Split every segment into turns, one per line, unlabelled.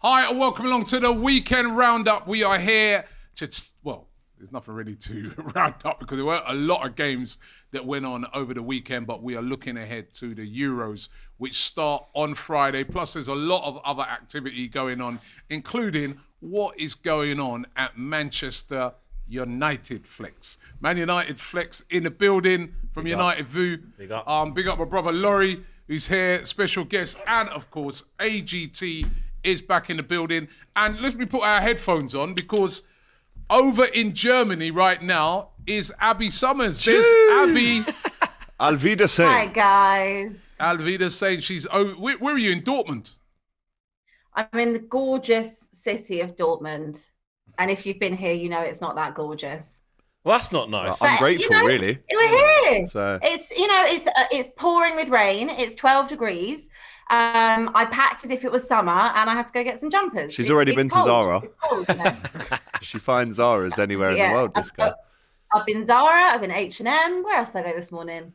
Hi, and welcome along to the weekend roundup. We are here to, well, there's nothing really to round up because there were a lot of games that went on over the weekend, but we are looking ahead to the Euros, which start on Friday. Plus, there's a lot of other activity going on, including what is going on at Manchester United Flex. Man United Flex in the building from United View. Big up. Big up my brother Laurie, who's here, special guest, and of course, AGT is back in the building. And let me put our headphones on because over in Germany right now is Abbi Summers. There's Abbi.
Alvida saying.
Hi, guys.
Alvida saying she's over. Where are you, in Dortmund?
I'm in the gorgeous city of Dortmund. And if you've been here, you know it's not that gorgeous.
Well, that's not nice.
I'm grateful, really.
We're here.
So.
It's pouring with rain. It's 12 degrees. I packed as if it was summer, and I had to go get some jumpers.
She's already been
cold.
to Zara.
It's cold, you know?
She finds Zara's anywhere in the world, this girl.
I've been Zara. I've been H&M. Where else did I go this morning?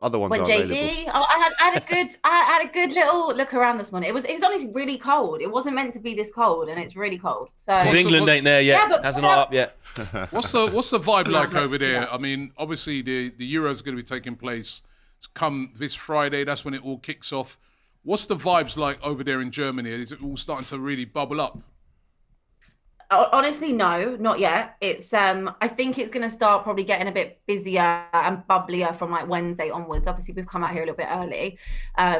Other ones
Went
are
JD.
available.
I had a good little look around this morning. It was honestly really cold. It wasn't meant to be this cold, and it's really cold. So
Because England ain't there yet.
Yeah,
Hasn't not up yet.
What's the vibe like over there? I mean, obviously the Euro is going to be taking place come this Friday. That's when it all kicks off. What's the vibes like over there in Germany? Is it all starting to really bubble up?
Honestly, no, not yet. It's I think it's going to start probably getting a bit busier and bubblier from like Wednesday onwards. Obviously, we've come out here a little bit early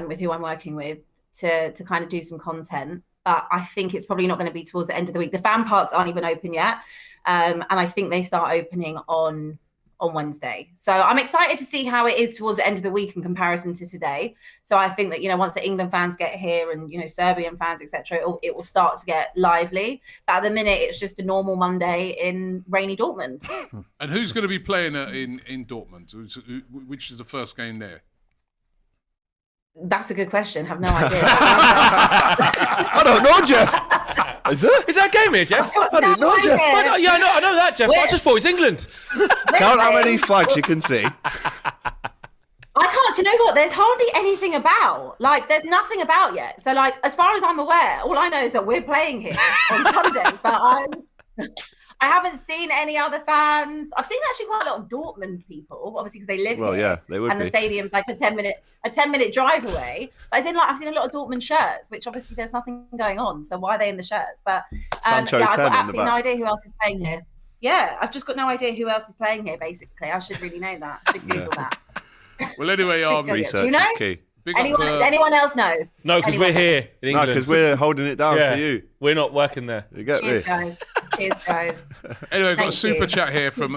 with who I'm working with to kind of do some content. But I think it's probably not going to be towards the end of the week. The fan parks aren't even open yet, and I think they start opening on Wednesday. So I'm excited to see how it is towards the end of the week in comparison to today. So I think that, you know, once the England fans get here and, you know, Serbian fans, etc., it will start to get lively. But at the minute, it's just a normal Monday in rainy Dortmund.
And who's going to be playing in Dortmund? Which is the first game there?
That's a good question. I have no idea.
I don't know, Jeff. Is
that a game here, Jeff?
I didn't know, Jeff.
I know that, Jeff. I just thought it was England.
Count how many flags you can see.
I can't. Do you know what? There's hardly anything about. Like, there's nothing about yet. So, like, as far as I'm aware, all I know is that we're playing here on Sunday. But I haven't seen any other fans. I've seen actually quite a lot of Dortmund people, obviously because they live here.
Well, yeah, they would
and the stadium's like a 10-minute drive away. But as in, like, I've seen a lot of Dortmund shirts, which obviously there's nothing going on. So why are they in the shirts? But
Sancho
I've
10
got
in
absolutely
the
no
back.
idea who else is playing here. Yeah, I've just got no idea who else is playing here. Basically, I should really know that. I should Google that.
Well, anyway,
Research
Do you know?
is key.
Anyone else know?
No, because we're here in
No,
England.
because we're holding it down for you.
We're not working there.
You get
Cheers,
me?
guys. Cheers, guys.
Anyway, I've got a
Thank
super
you.
chat here from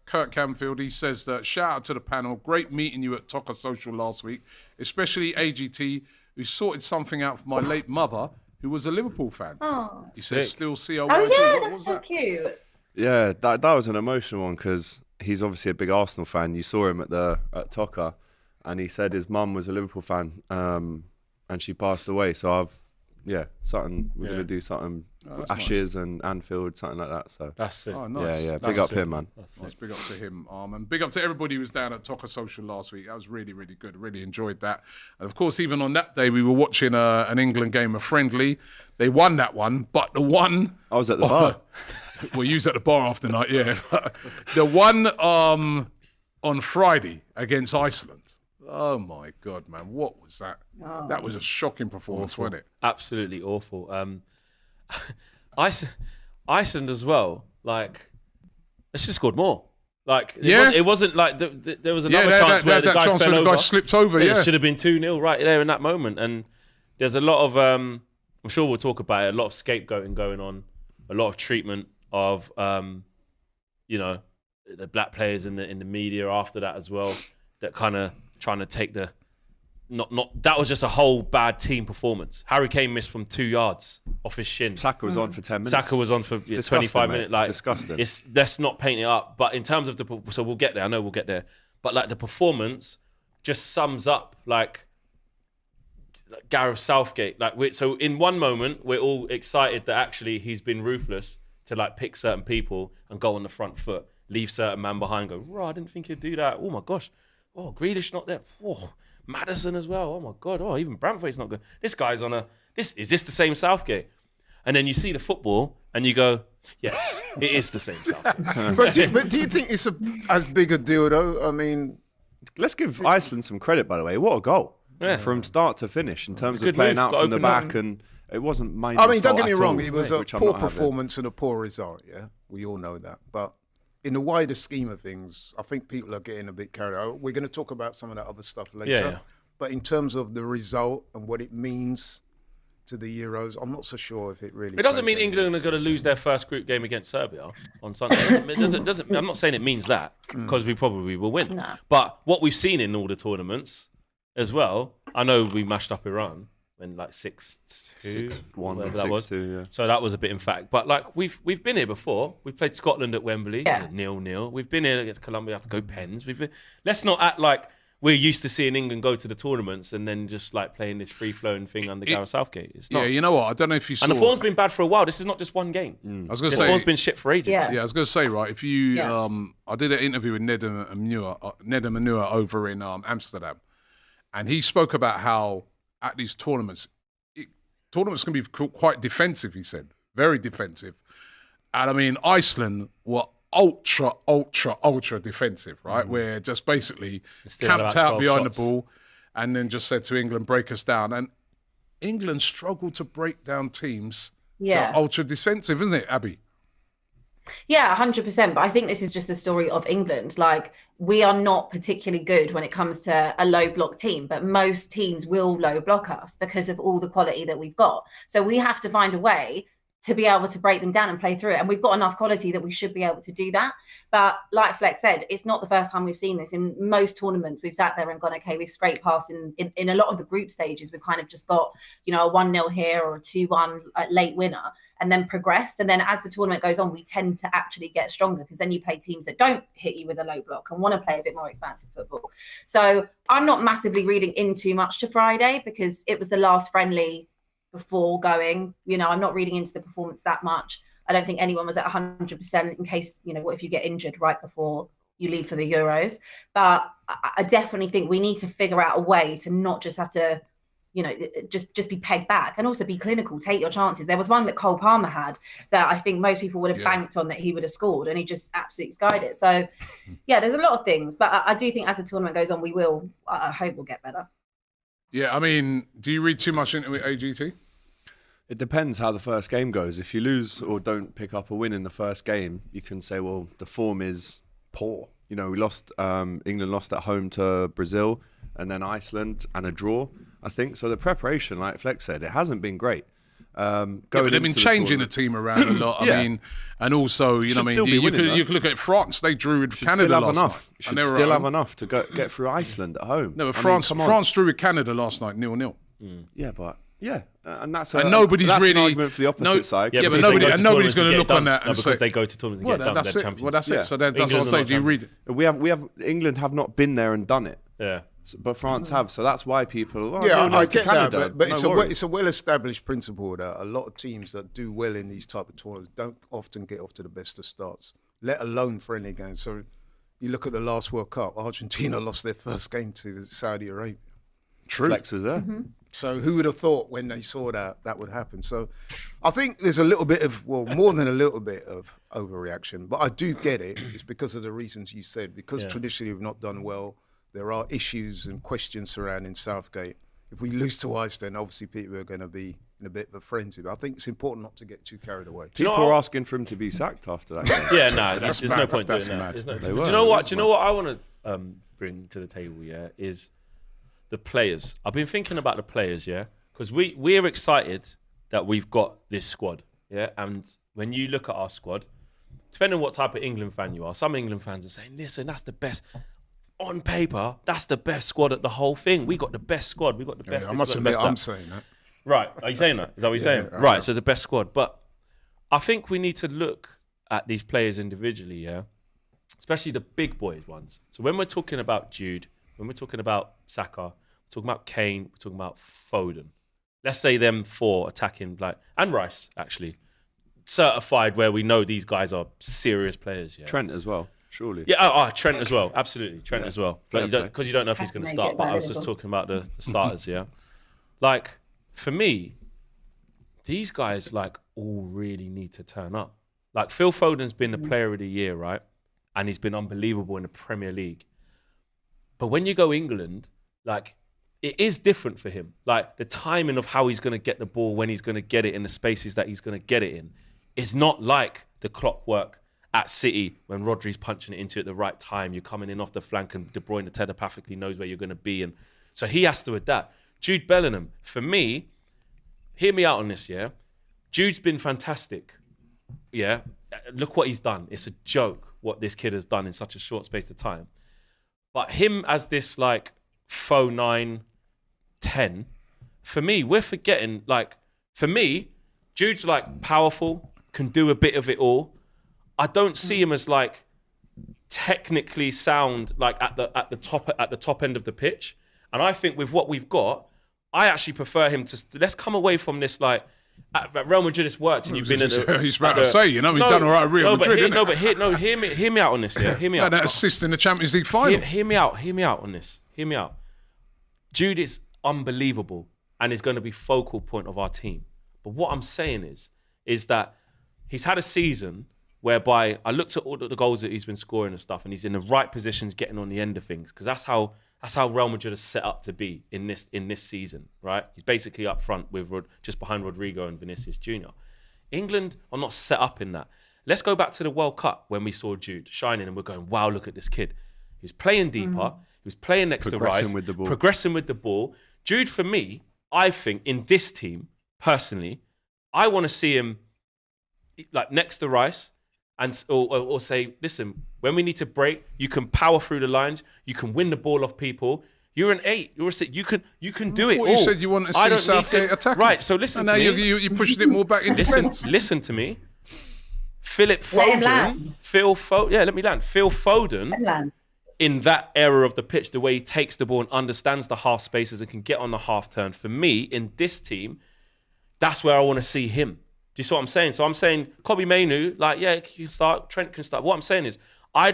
Kurt Camfield. He says that shout out to the panel. Great meeting you at Toca Social last week, especially AGT, who sorted something out for my late mother, who was a Liverpool fan.
Oh,
He says still see her.
oh yeah,
What
that's
was
so
that?
cute.
Yeah, that was an emotional one because he's obviously a big Arsenal fan. You saw him at Toca, and he said his mum was a Liverpool fan, and she passed away. So we're gonna do something,
Oh, that's
Ashes and Anfield, something like that. So
That's it.
Oh, nice.
yeah, big
That's
up
it.
him, man.
Nice, big up to him. And big up to everybody who was down at Toca Social last week. That was really, really good. Really enjoyed that. And of course, even on that day, we were watching an England game, a friendly. They won that one, but the one...
I was at the bar.
Well, you was at the bar after night, yeah. The one on Friday against Iceland. Oh, my God, man. What was that?
Oh.
That was a shocking performance, wasn't it?
Absolutely awful. Iceland as well. Like, they should have scored more. Like, it wasn't like there was another chance where the guy
chance
fell
where the
over.
guy slipped over, yeah.
It should have been 2-0 right there in that moment. And there's a lot of, I'm sure we'll talk about it, a lot of scapegoating going on, a lot of treatment of, you know, the black players in the media after that as well, that kind of trying to take the, that was just a whole bad team performance. Harry Kane missed from 2 yards off his shin.
Saka was on for 10 minutes.
Saka was on for 25 minutes. Like,
it's disgusting.
Let's not paint it up. But in terms of so we'll get there. I know we'll get there. But like the performance just sums up like Gareth Southgate. Like so in one moment we're all excited that actually he's been ruthless to like pick certain people and go on the front foot, leave certain man behind. Go, I didn't think he'd do that. Oh my gosh. Oh, Grealish not there. Oh, Maddison as well. Oh my God. Oh, even Brantford's not good. This guy's on is this the same Southgate? And then you see the football and you go, yes, it is the same Southgate.
But do you think it's as big a deal though? I mean,
Let's give Iceland some credit, by the way. What a goal.
Yeah.
From start to finish in terms
Good
of playing
move,
out
got
from the
open up.
back. And it wasn't my
don't get me
at
wrong.
all,
It was a
which I'm
poor
not having.
performance and a poor result. Yeah, we all know that. But in the wider scheme of things, I think people are getting a bit carried away. We're going to talk about some of that other stuff later.
Yeah.
But in terms of the result and what it means to the Euros, I'm not so sure if it really.
It doesn't
plays
mean
any
England are going to lose their first group game against Serbia on Sunday. I'm not saying it means that, because we probably will win.
No.
But what we've seen in all the tournaments as well, I know we mashed up Iran when like 6-2,
6-1
whatever
and
that was.
6-2, yeah.
So that was a bit emphatic. But like we've been here before. We've played Scotland at Wembley, 0-0. We've been here against Colombia, have to go pens. Let's not act like we're used to seeing England go to the tournaments and then just like playing this free-flowing thing under Gareth Southgate. It's not.
Yeah, you know what? I don't know if you saw.
And the form's been bad for a while. This is not just one game.
I was going to
The
say.
form's been shit for ages.
Yeah.
Yeah, I was going to say, right, if you, I did an interview with Ned Manua over in Amsterdam, and he spoke about how at these tournaments, tournaments can be quite defensive, he said, very defensive. And I mean, Iceland were ultra defensive, right? Where just basically
Still
camped
about
out
12
behind
shots.
the ball and then just said to England, break us down. And England struggled to break down teams that are ultra defensive, isn't it, Abby?
Yeah, 100%. But I think this is just a story of England. Like, we are not particularly good when it comes to a low block team, but most teams will low block us because of all the quality that we've got. So we have to find a way to be able to break them down and play through it. And we've got enough quality that we should be able to do that. But like Flex said, it's not the first time we've seen this. In most tournaments, we've sat there and gone, okay, we've scraped past in a lot of the group stages. We've kind of just got, a 1-0 here or a 2-1 late winner and then progressed. And then as the tournament goes on, we tend to actually get stronger because then you play teams that don't hit you with a low block and want to play a bit more expansive football. So I'm not massively reading in too much to Friday because it was the last friendly before going. I'm not reading into the performance that much. I don't think anyone was at 100% in case, what if you get injured right before you leave for the Euros. But I definitely think we need to figure out a way to not just have to, just be pegged back and also be clinical, take your chances. There was one that Cole Palmer had that I think most people would have banked on that he would have scored and he just absolutely skied it. So yeah, there's a lot of things, but I do think as the tournament goes on, I hope we'll get better.
Yeah, I mean, do you read too much into it, AGT?
It depends how the first game goes. If you lose or don't pick up a win in the first game, you can say, well, the form is poor. We lost, England lost at home to Brazil and then Iceland and a draw, I think. So the preparation, like Flex said, it hasn't been great.
But they've been changing the team around a lot. I mean, and also, you could look at France. They drew with Canada last night.
You should still have enough to get through Iceland at home.
No, but France drew with Canada last night, 0-0.
Yeah, but and that's
nobody's
that's
really
an argument for the opposite side.
Yeah, but nobody's going to look on that and say
because they go to tournaments and get done.
That's
They're
it.
champions.
Well, that's it. So that's what I'm saying. Do you read it?
England have not been there and done it.
Yeah.
But France have, so that's why people.
I get
Canada,
that, but
no
it's a well-established principle that a lot of teams that do well in these type of tournaments don't often get off to the best of starts, let alone friendly games. So you look at the last World Cup, Argentina lost their first game to Saudi Arabia.
True.
Flex was there.
Mm-hmm.
So who would have thought when they saw that would happen? So I think there's a little bit of, more than a little bit of overreaction, but I do get it. It's because of the reasons you said, because traditionally we've not done well. There are issues and questions surrounding Southgate. If we lose to Iceland, obviously people are going to be in a bit of a frenzy. But I think it's important not to get too carried away.
People are asking for him to be sacked after that game.
Yeah, no, there's no point doing that. Do you know what? Do you know what I want to bring to the table? Yeah, is the players. I've been thinking about the players. Yeah, because we're excited that we've got this squad. Yeah, and when you look at our squad, depending on what type of England fan you are, some England fans are saying, "Listen, that's the best." On paper, that's the best squad at the whole thing. We got the best squad. We got the best.
I must admit, I'm saying that.
Right. Are you saying that? Is that what you're saying? Right. So the best squad. But I think we need to look at these players individually, yeah? Especially the big boys ones. So when we're talking about Jude, when we're talking about Saka, we're talking about Kane, we're talking about Foden. Let's say them four attacking, and Rice, actually. Certified where we know these guys are serious players, yeah?
Trent as well. Surely.
Yeah, Trent as well. Absolutely. Trent as well. Because you don't know if he's going to start, but I was just talking about the starters, yeah? For me, these guys, all really need to turn up. Like Phil Foden's been the player of the year, right? And he's been unbelievable in the Premier League. But when you go England, like it is different for him. Like the timing of how he's going to get the ball, when he's going to get it in the spaces that he's going to get it in, is not like the clockwork at City when Rodri's punching it into at the right time. You're coming in off the flank and De Bruyne telepathically knows where you're going to be. And so he has to adapt. Jude Bellingham, for me, hear me out on this, yeah? Jude's been fantastic. Yeah, look what he's done. It's a joke what this kid has done in such a short space of time. But him as this like faux 9, 10, for me, we're forgetting, like, for me, Jude's like powerful, can do a bit of it all. I don't see him as like technically sound like at the top end of the pitch. And I think with what we've got, I actually prefer him to let's come away from this like at Real Madrid it's worked and you've been
he's about to say, you know, he's done all right at Real Madrid,
hear me out on this, yeah. Hear me out.
That assist in the Champions League final.
Hear me out on this. Hear me out. Jude is unbelievable and is going to be focal point of our team. But what I'm saying is that he's had a season whereby I looked at all the goals that he's been scoring and stuff, and he's in the right positions, getting on the end of things, because that's how Real Madrid is set up to be in this season, right? He's basically up front with just behind Rodrigo and Vinicius Jr. England are not set up in that. Let's go back to the World Cup when we saw Jude shining, and we're going, wow, look at this kid. He was playing deeper. He was playing next to Rice, progressing with the ball. Jude, for me, I think in this team, personally, I want to see him like next to Rice, and or say, listen, when we need to break, you can power through the lines, you can win the ball off people. You're an 8, you're a 6, you can do it all.
You said you want to see Southgate attacking.
Right, so listen to me.
And now you pushed it more back in defence.
Listen to me. Phil Foden, let me land. Phil Foden, in that era of the pitch, the way he takes the ball and understands the half spaces and can get on the half turn. For me, in this team, that's where I want to see him. Do you see what I'm saying? So I'm saying Kobbie Mainoo, like, yeah, he can start, Trent can start. What I'm saying is, I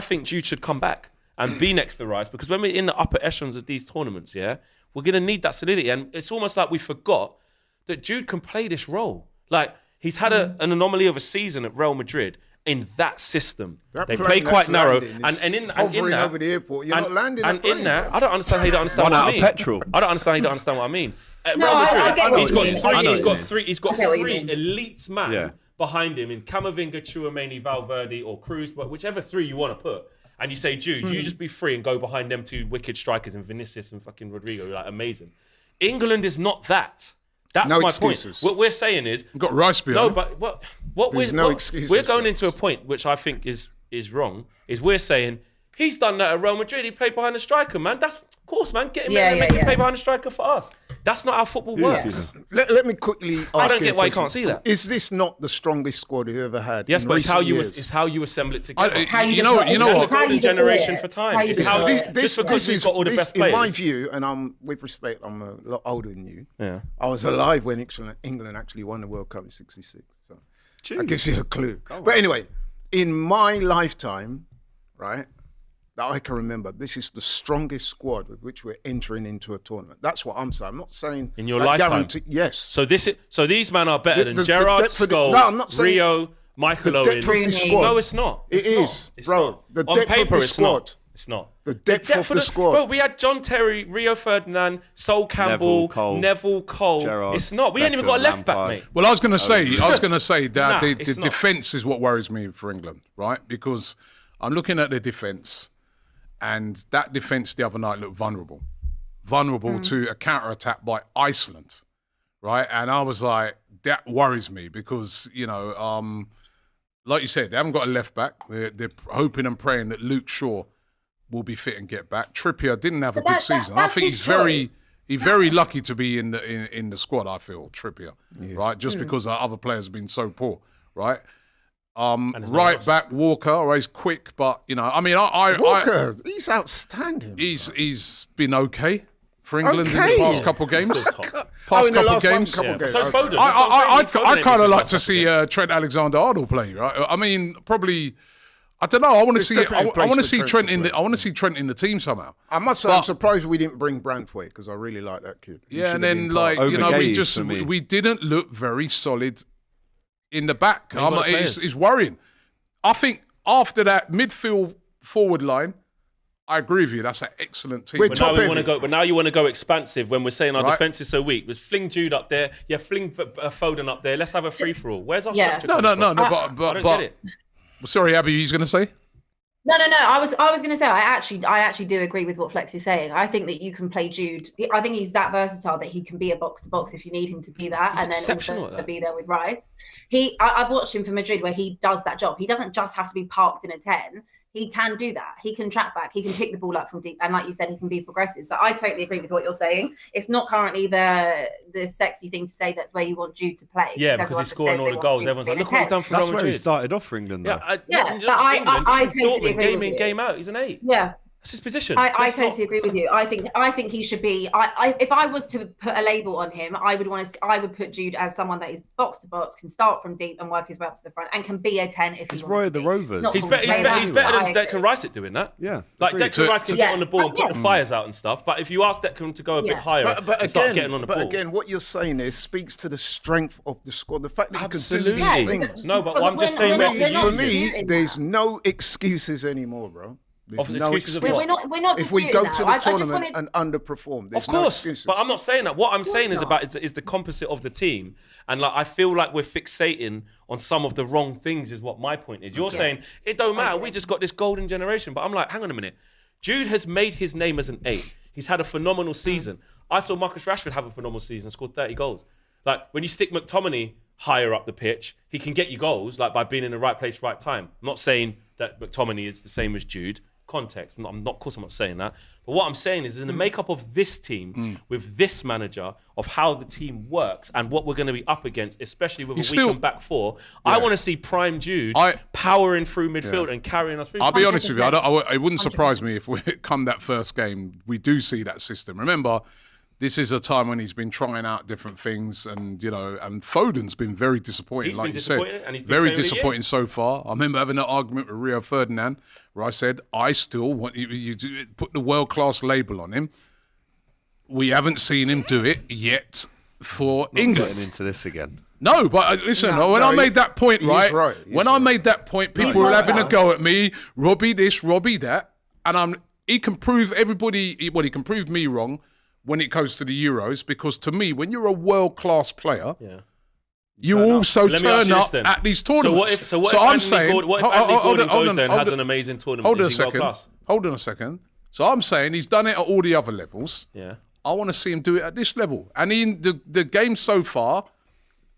think Jude should come back and be next to Rice, because when we're in the upper echelons of these tournaments, yeah, we're going to need that solidity. And it's almost like we forgot that Jude can play this role. Like, he's had an anomaly of a season at Real Madrid in that system. They play quite narrow. And in that,
over the airport, you're not landing.
And in there, I don't understand how you don't understand what I mean.
Petrol.
I don't understand how you don't understand what I mean. At
No,
Real Madrid,
I get what
he's
you
got
mean.
three. He's got three. He's got
I get what you
three
mean.
elites man behind him in Camavinga, Tchouaméni, Valverde, or Cruz, but whichever three you want to put. And you say, Jude, you just be free and go behind them two wicked strikers and Vinicius and fucking Rodrigo. You're like, amazing. England is not that. That's
No
my
excuses.
point. What we're saying is,
Got Rice behind.
no, but what
excuses
we're
for
going
that.
into a point which I think is wrong. Is we're saying he's done that at Real Madrid. He played behind the striker, man. That's of course, man. Get him in and make him play behind the striker for us. That's not how football works.
Let me quickly ask
I don't
you
get
a
why you
question.
can't see that.
Is this not the strongest squad you've ever had?
Yes,
in
but
recent
it's how you assemble it together.
You know what?
It's the golden generation for time. It's how
This
just because we've
is
got all the
this,
best
in
players.
my view, and with respect, I'm a lot older than you.
Yeah.
I was alive when England actually won the World Cup in '66. So that gives you a clue. But anyway, in my lifetime, right, that I can remember, this is the strongest squad with which we're entering into a tournament. That's what I'm saying. I'm not saying
In your lifetime?
Yes.
So these men are better than
The
Gerrard,
depth of the-
Scholes,
no, I'm not saying-
Rio, Michael
the
Owen.
depth of the squad.
No, it's not.
It is,
It's
bro.
not.
The
On
depth of
paper,
the
it's
squad.
not. It's not.
The depth of the squad.
Bro, we had John Terry, Rio Ferdinand, Sol Campbell, Neville Cole.
Gerrard,
It's not. We ain't even got a
Beckham,
left back,
Lampard.
mate.
Well, I was going to say that
Nah,
the
it's not.
defence is what worries me for England, right? Because I'm looking at the defence, and that defence the other night looked vulnerable to a counter-attack by Iceland, right? And I was like, that worries me because, you know, like you said, they haven't got a left back. They're hoping and praying that Luke Shaw will be fit and get back. Trippier didn't have a good season. I think he's very lucky to be in the squad. I feel Trippier, right? Just because our other players have been so poor, right? Right back Walker, he's quick, but you know, I mean,
Walker, he's outstanding.
He's been okay for England in
Okay.
the past couple of games.
Still top.
Past
in the
couple
last
games.
couple games.
So it's Foden.
I kind of like to see Trent Alexander-Arnold play. Right? I mean, probably. I don't know. I want to see.
definitely a
I
place
want to
for
see
Trent
Trent
to
in
play.
the. I want to see Trent in the team somehow.
I must say, I'm surprised we didn't bring Branthwaite because I really like that kid. He
Yeah,
should
and
have
then
been part
like
of
you know,
Overgaze for me.
we didn't look very solid in the back. It's worrying. I think after that midfield forward line, I agree with you. That's an excellent team.
But now you want to go expansive when we're saying our defense is so weak. Let's fling Jude up there. Yeah, fling Foden up there. Let's have a free-for-all. Where's our structure?
No.
I don't get it.
Sorry, Abby, he's going to say?
No. I was going to say I actually do agree with what Flex is saying. I think that you can play Jude. I think he's that versatile that he can be a box to box if you need him to be that, and then also be there with Rice. I've watched him for Madrid where he does that job. He doesn't just have to be parked in a 10. He can do that. He can track back. He can pick the ball up from deep, and like you said, he can be progressive. So I totally agree with what you're saying. It's not currently the sexy thing to say that's where you want Jude to play.
Yeah, because he's scoring all the goals. Everyone's like, look what he's done for Real Madrid.
That's where he started off for England, though.
I totally agree
game
with
in,
you.
game out. He's an 8.
Yeah.
That's his position.
I totally agree with you. I think he should be. If I was to put a label on him, I would put Jude as someone that is box to box, can start from deep and work his way up to the front, and can be a 10 if he's
Roy the Rovers.
He's better than Declan Rice at doing that.
Yeah,
like Declan Rice can get on the ball and put the fires out and stuff. But if you ask Declan to go a bit higher and start getting on the ball,
but again, what you're saying there speaks to the strength of the squad. The fact that you can do these
Yeah.
things.
No, but I'm just saying
For me, there's no excuses anymore, bro.
Of the excuses of what?
We're not
if we go to the tournament
wanted...
and underperform, there's
of course,
no excuses.
But I'm not saying that. What I'm saying is the composite of the team, and like I feel like we're fixating on some of the wrong things. Is what my point is. You're saying it don't matter. We just got this golden generation, but I'm like, hang on a minute. Jude has made his name as an 8. He's had a phenomenal season. I saw Marcus Rashford have a phenomenal season, scored 30 goals. Like when you stick McTominay higher up the pitch, he can get you goals like by being in the right place, right time. I'm not saying that McTominay is the same as Jude. Context. Of course I'm not saying that. But what I'm saying is in the makeup of this team, with this manager, of how the team works and what we're going to be up against, especially with a weakened back four, I want to see prime Jude powering through midfield and carrying us through.
I'll be honest with you. It wouldn't surprise me if we come that first game, we do see that system. Remember, this is a time when he's been trying out different things, and and Foden's been very disappointing, like you said,
and he's
very disappointing so far. I remember having an argument with Rio Ferdinand where I said, I still want you to put the world-class label on him. We haven't seen him do it yet for England.
Getting into this again.
No, but listen, I made that point, right? I made that point, people were having a go at me, Robbie this, Robbie that, and he can prove everybody, he can prove me wrong when it goes to the Euros, because to me, when you're a world-class player, you also turn up at these tournaments.
So what if Anthony Gordon goes there and has an amazing tournament?
Hold on a second. So I'm saying he's done it at all the other levels.
Yeah.
I want to see him do it at this level. And in the game so far,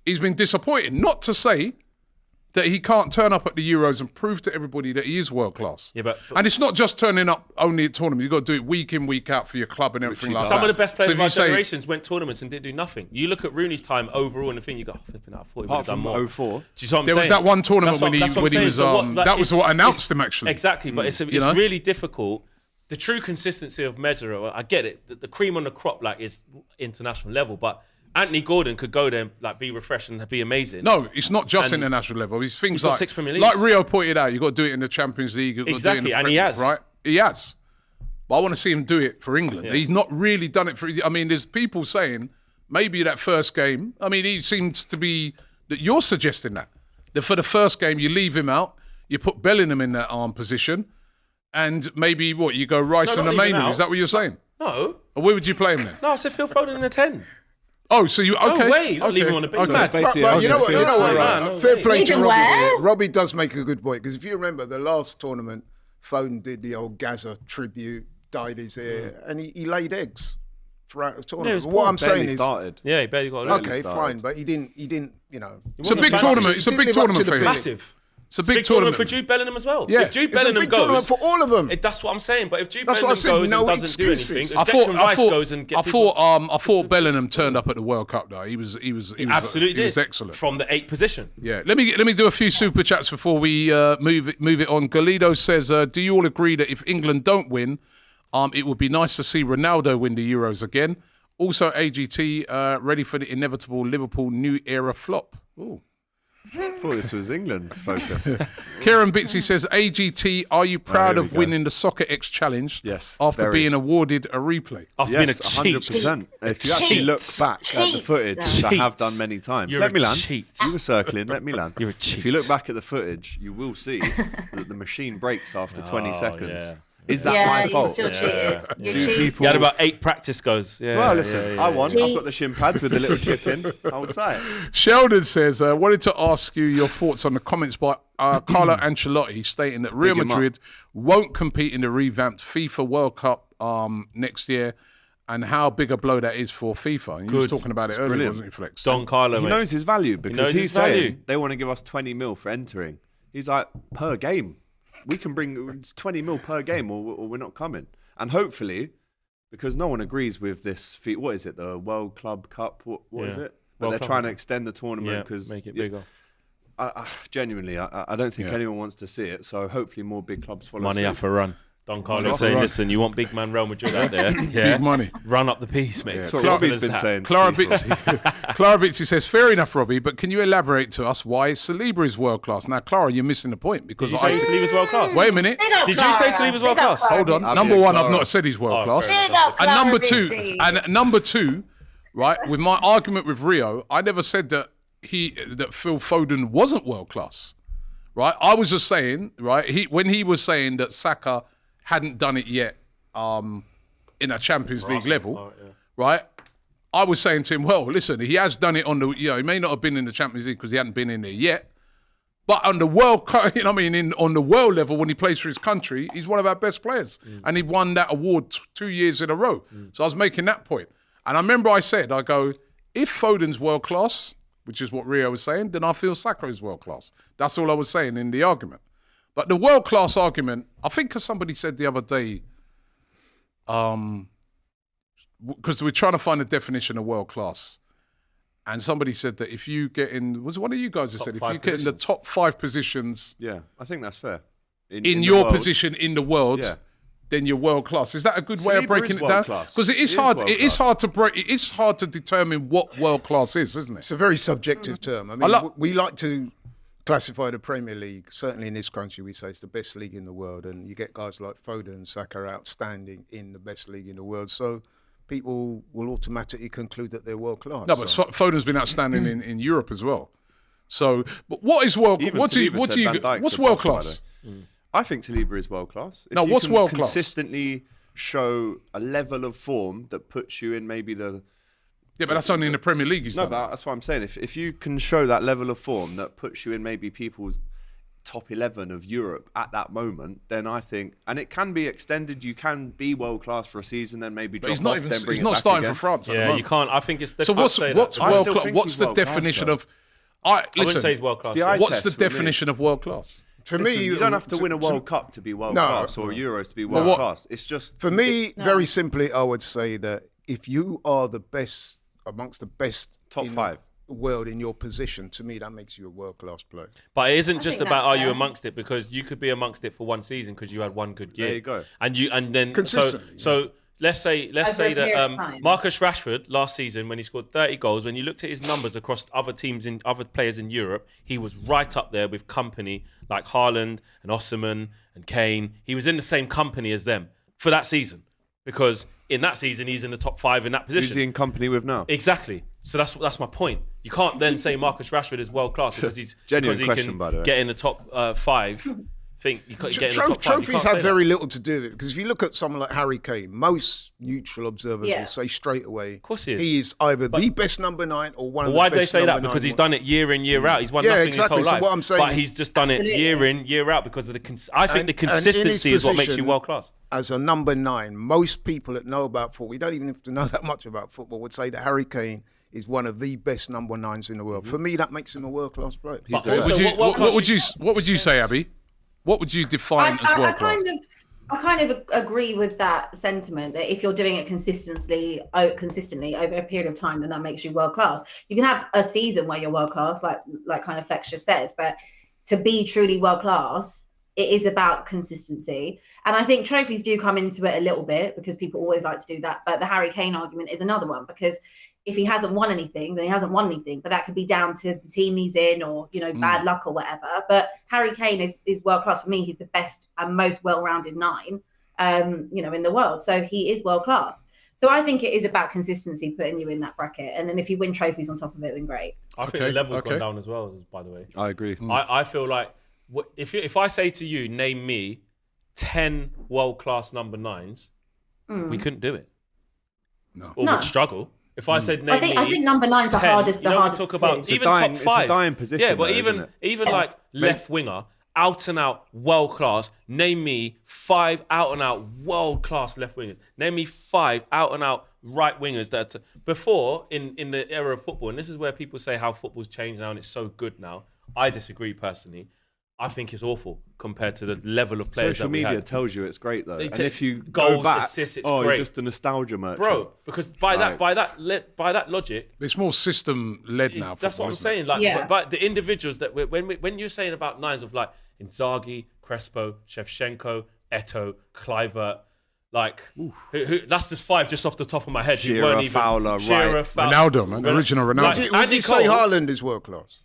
he's been disappointing. Not to say that he can't turn up at the Euros and prove to everybody that he is world class.
Yeah, but
and it's not just turning up only at tournaments. You've got to do it week in, week out for your club and everything like that.
Some of the best players of our generations went tournaments and didn't do nothing. You look at Rooney's time overall and the thing, you go, flipping out, I thought he would have done more.
04.
Do you see what I'm
there
saying?
was that one tournament when he was, that was what announced him actually.
Exactly, but it's really difficult. The true consistency of measure, I get it. The cream on the crop is international level, but Anthony Gordon could go there, be refreshed and be amazing.
No, it's not just international level. It's things like
6 Premier Leagues.
Like Rio pointed out, you've got to do it in the Champions League.
Exactly, and he has.
Right? He has. But I want to see him do it for England. Yeah. He's not really done it for... I mean, there's people saying maybe that first game... I mean, he seems to be... that you're suggesting that for the first game, you leave him out, you put Bellingham in that arm position, and maybe, you go Rice and Amanu. Is that what you're saying?
No.
Or where would you play him then?
No, I said Phil Foden in the 10.
Oh, so you okay?
No way, leave him on the bench.
But you know what? Fair play to Robbie here. Robbie does make a good point, because if you remember the last tournament, Foden did the old Gaza tribute, dyed his hair, and he laid eggs throughout the tournament.
Yeah,
what I'm saying is,
started.
Yeah, he barely got.
Okay, fine, but he didn't.
It's a big tournament. It's a big tournament for him.
Massive.
It's a big tournament
for Jude Bellingham as well.
Yeah.
If Jude Bellingham
it's a big tournament for all of them.
That's what I'm saying. But if Jude
That's
Bellingham goes
no
and doesn't
excuses.
do anything,
I
thought
Bellingham turned up at the World Cup though. He was
absolutely
he was excellent
from the 8th position.
Yeah. Let me do a few super chats before we move it on. Galido says, do you all agree that if England don't win, it would be nice to see Ronaldo win the Euros again? Also, AGT ready for the inevitable Liverpool new era flop. Ooh.
I thought this was England focused.
Kieran Bitsy says, AGT, are you proud
here we
of
go.
winning the Soccer X Challenge
Yes,
after
very.
being awarded a replay?
After being a
Yes,
cheat.
100%. If you actually look back at the footage, which I have done many times.
You're
let
a
me land.
cheat.
You were circling, let me land.
You're a cheat.
If you look back at the footage, you will see that the machine breaks after 20 seconds.
yeah.
Is that
Yeah,
my
you
fault?
still cheated. You
Do
cheated.
people...
You had about 8 practice goes. Yeah,
Well, listen, I won.
yeah.
I've got the shin pads with a little chip in. I would say it.
Sheldon says, wanted to ask you your thoughts on the comments by Carlo Ancelotti stating that Real
Big him up.
Madrid won't compete in the revamped FIFA World Cup next year, and how big a blow that is for FIFA. And you was
Good.
talking about it earlier,
brilliant.
wasn't you, Flex?
Don Carlo,
He
mate.
knows his value because
knows
he's
his
saying
value.
they want to give us 20 mil for entering. He's like, per game. We can bring 20 mil per game or we're not coming. And hopefully, because no one agrees with this, what is it, the World Club Cup? What is
Yeah.
it? But
World
they're
Club
trying to
Cup.
extend the tournament because
make it bigger.
Genuinely, I don't think anyone wants to see it. So hopefully more big clubs follow
Money
suit.
off a run. Don Carlo
Off a
saying,
run.
listen, you want big man Real Madrid out there? Yeah.
Big money.
Run up the piece, mate.
That's what
Simple
Robbie's
as
been
that.
saying. to
Clara
people.
Bitsy. Clara Bitsy says, fair enough, Robbie, but can you elaborate to us why Saliba is world class? Now, Clara, you're missing the point because
Did you say Saliba's world class?
Wait a minute.
Big up
Did you say
Clara.
Saliba's world
Big up
class?
Clara
Hold on.
Bitsy.
Abbi
Number
and
one, I've
Clara.
not said he's world
Oh,
class.
fair
Big up
And
Clara
number
Bitsy.
number two, right, with my argument with Rio, I never said that Phil Foden wasn't world class. Right? I was just saying, right, when he was saying that Saka hadn't done it yet in a Champions League level, right? I was saying to him, well, listen, he has done it on the, he may not have been in the Champions League because he hadn't been in there yet, but on the world, on the world level, when he plays for his country, he's one of our best players. And he won that award 2 years in a row. So I was making that point. And I remember I said, I go, if Foden's world class, which is what Rio was saying, then I feel Saka is world class. That's all I was saying in the argument. But the world class argument, I think somebody said the other day, because we're trying to find a definition of world class. And somebody said that if you get in, was one of you guys that said, if you get in the top 5 positions
Yeah, I think that's fair.
in
the
your
world.
position in the world,
Yeah.
then you're world class. Is that a good way of
Saliba
breaking
is
it down?
world class.
Because it is
He is
hard.
world
It is
class.
hard to break. It is hard to determine what world class is, isn't it?
It's a very subjective term. I mean,
like-
we like to classify the Premier League, certainly in this country, we say it's the best league in the world. And you get guys like Foden and Saka outstanding in the best league in the world. So people will automatically conclude that they're world class.
No, but
So-
Foden's been outstanding in Europe as well. So, but what is world?
Even
What do you?
Saliba
What
said
do you?
Van Dijk's
What's
the
world
boss, by the
class?
way. I think Saliba is world class. If
No,
you
what's
can
world class?
consistently show a level of form that puts you in maybe the...
Yeah, but that's only in the Premier League. He's
No,
done.
but that's what I'm saying. If you can show that level of form that puts you in maybe people's top 11 of Europe at that moment, then I think, and it can be extended, you can be world class for a season, then maybe
But
drop
he's not
off,
even.
then bring
He's
it
not
back
starting
again.
for France. At the
Yeah,
moment.
you can't. I think it's.
So what's
I'd say
what's
that.
I
world
still
class?
think
What's
he's
the
world class,
definition
though.
of?
I wouldn't
Listen,
say he's world class.
the
yeah.
eye
what's the
test for me.
definition of world class?
for
Listen,
me,
you don't have to win a World Cup to be world
No.
class or Euros to be world
what-
class. It's just
For me, very simply, I would say that if you are the best amongst the best
Top
in
5.
the world in your position, to me, that makes you a world-class player.
But it isn't just
think
about
that's
are you
fair.
amongst it, because you could be amongst it for one season because you had one good year.
There you go.
And then
Consistently,
So let's say
Over a
that
period of time.
Marcus Rashford last season, when he scored 30 goals, when you looked at his numbers across other teams in other players in Europe, he was right up there with company like Haaland and Osimhen and Kane. He was in the same company as them for that season, because in that season he's in the top 5 in that position.
who's he in company with now?
Exactly. So that's my point. You can't then say Marcus Rashford is world class because he's
Genuine
because he
question,
can
by the way.
get in the top 5. Think you can't get in the top 5. You
Trophies
can't
have
say
very
that.
little to do with it, because if you look at someone like Harry Kane, most neutral observers
Yeah.
will say straight away, of
course he is.
he is either the best number 9 or one of
Why
the
do they
best
say that?
number
Because
9.
he's done it year in, year out. He's won
Yeah,
nothing
exactly.
his
So
whole life.
what I'm saying
but
is-
he's just done it
Absolutely.
year in, year out because of the. I think
And-
the
and in his
consistency is what makes you
position-
world class.
As a number 9, most people that know about football, we don't even have to know that much about football, would say that Harry Kane is one of the best number 9s in the world. For me, that makes him a world-class player.
He's the
But
best.
also-
What would you say, Abby? What would you define as world class?
I kind of agree with that sentiment that if you're doing it consistently over a period of time, then that makes you world class. You can have a season where you're world class, like kind of Flex just said, but to be truly world class, it is about consistency. And I think trophies do come into it a little bit because people always like to do that. But the Harry Kane argument is another one, because if he hasn't won anything, then he hasn't won anything. But that could be down to the team he's in, or, you know, bad luck or whatever. But Harry Kane is world class. For me, he's the best and most well-rounded 9, you know, in the world. So he is world class. So I think it is about consistency, putting you in that bracket. And then if you win trophies on top of it, then great.
I think the level's gone down as well, by the way.
I agree.
I feel like if I say to you, name me 10 world-class number 9s, we couldn't do it.
No.
Or would struggle. If I said name
I think number 9's the
10,
hardest.
You know,
the hardest.
Talk about
It's
even
a dying,
top 5.
It's a dying position.
Yeah, but
though,
even like left winger, out and out world class. Name me 5 out and out world class left wingers. Name me 5 out and out right wingers that before in the era of football. And this is where people say how football's changed now and it's so good now. I disagree personally. I think it's awful compared to the level of players.
Social
that we
media
had.
tells you it's great though, and if you
goals,
go back,
assists, it's
you're
great.
just a nostalgia merchant,
Bro, because by that logic,
It's more system led now.
that's what I'm
isn't it?
saying. Like,
Yeah.
but the individuals that when you're saying about 9s of like Inzaghi, Crespo, Shevchenko, Eto'o, Kluivert, like who that's just 5 just off the top of my head.
Shearer,
who weren't even
Fowler,
Shearer,
Wright.
Fowler.
Ronaldo, man, the original Ronaldo.
Would you say Haaland is world class?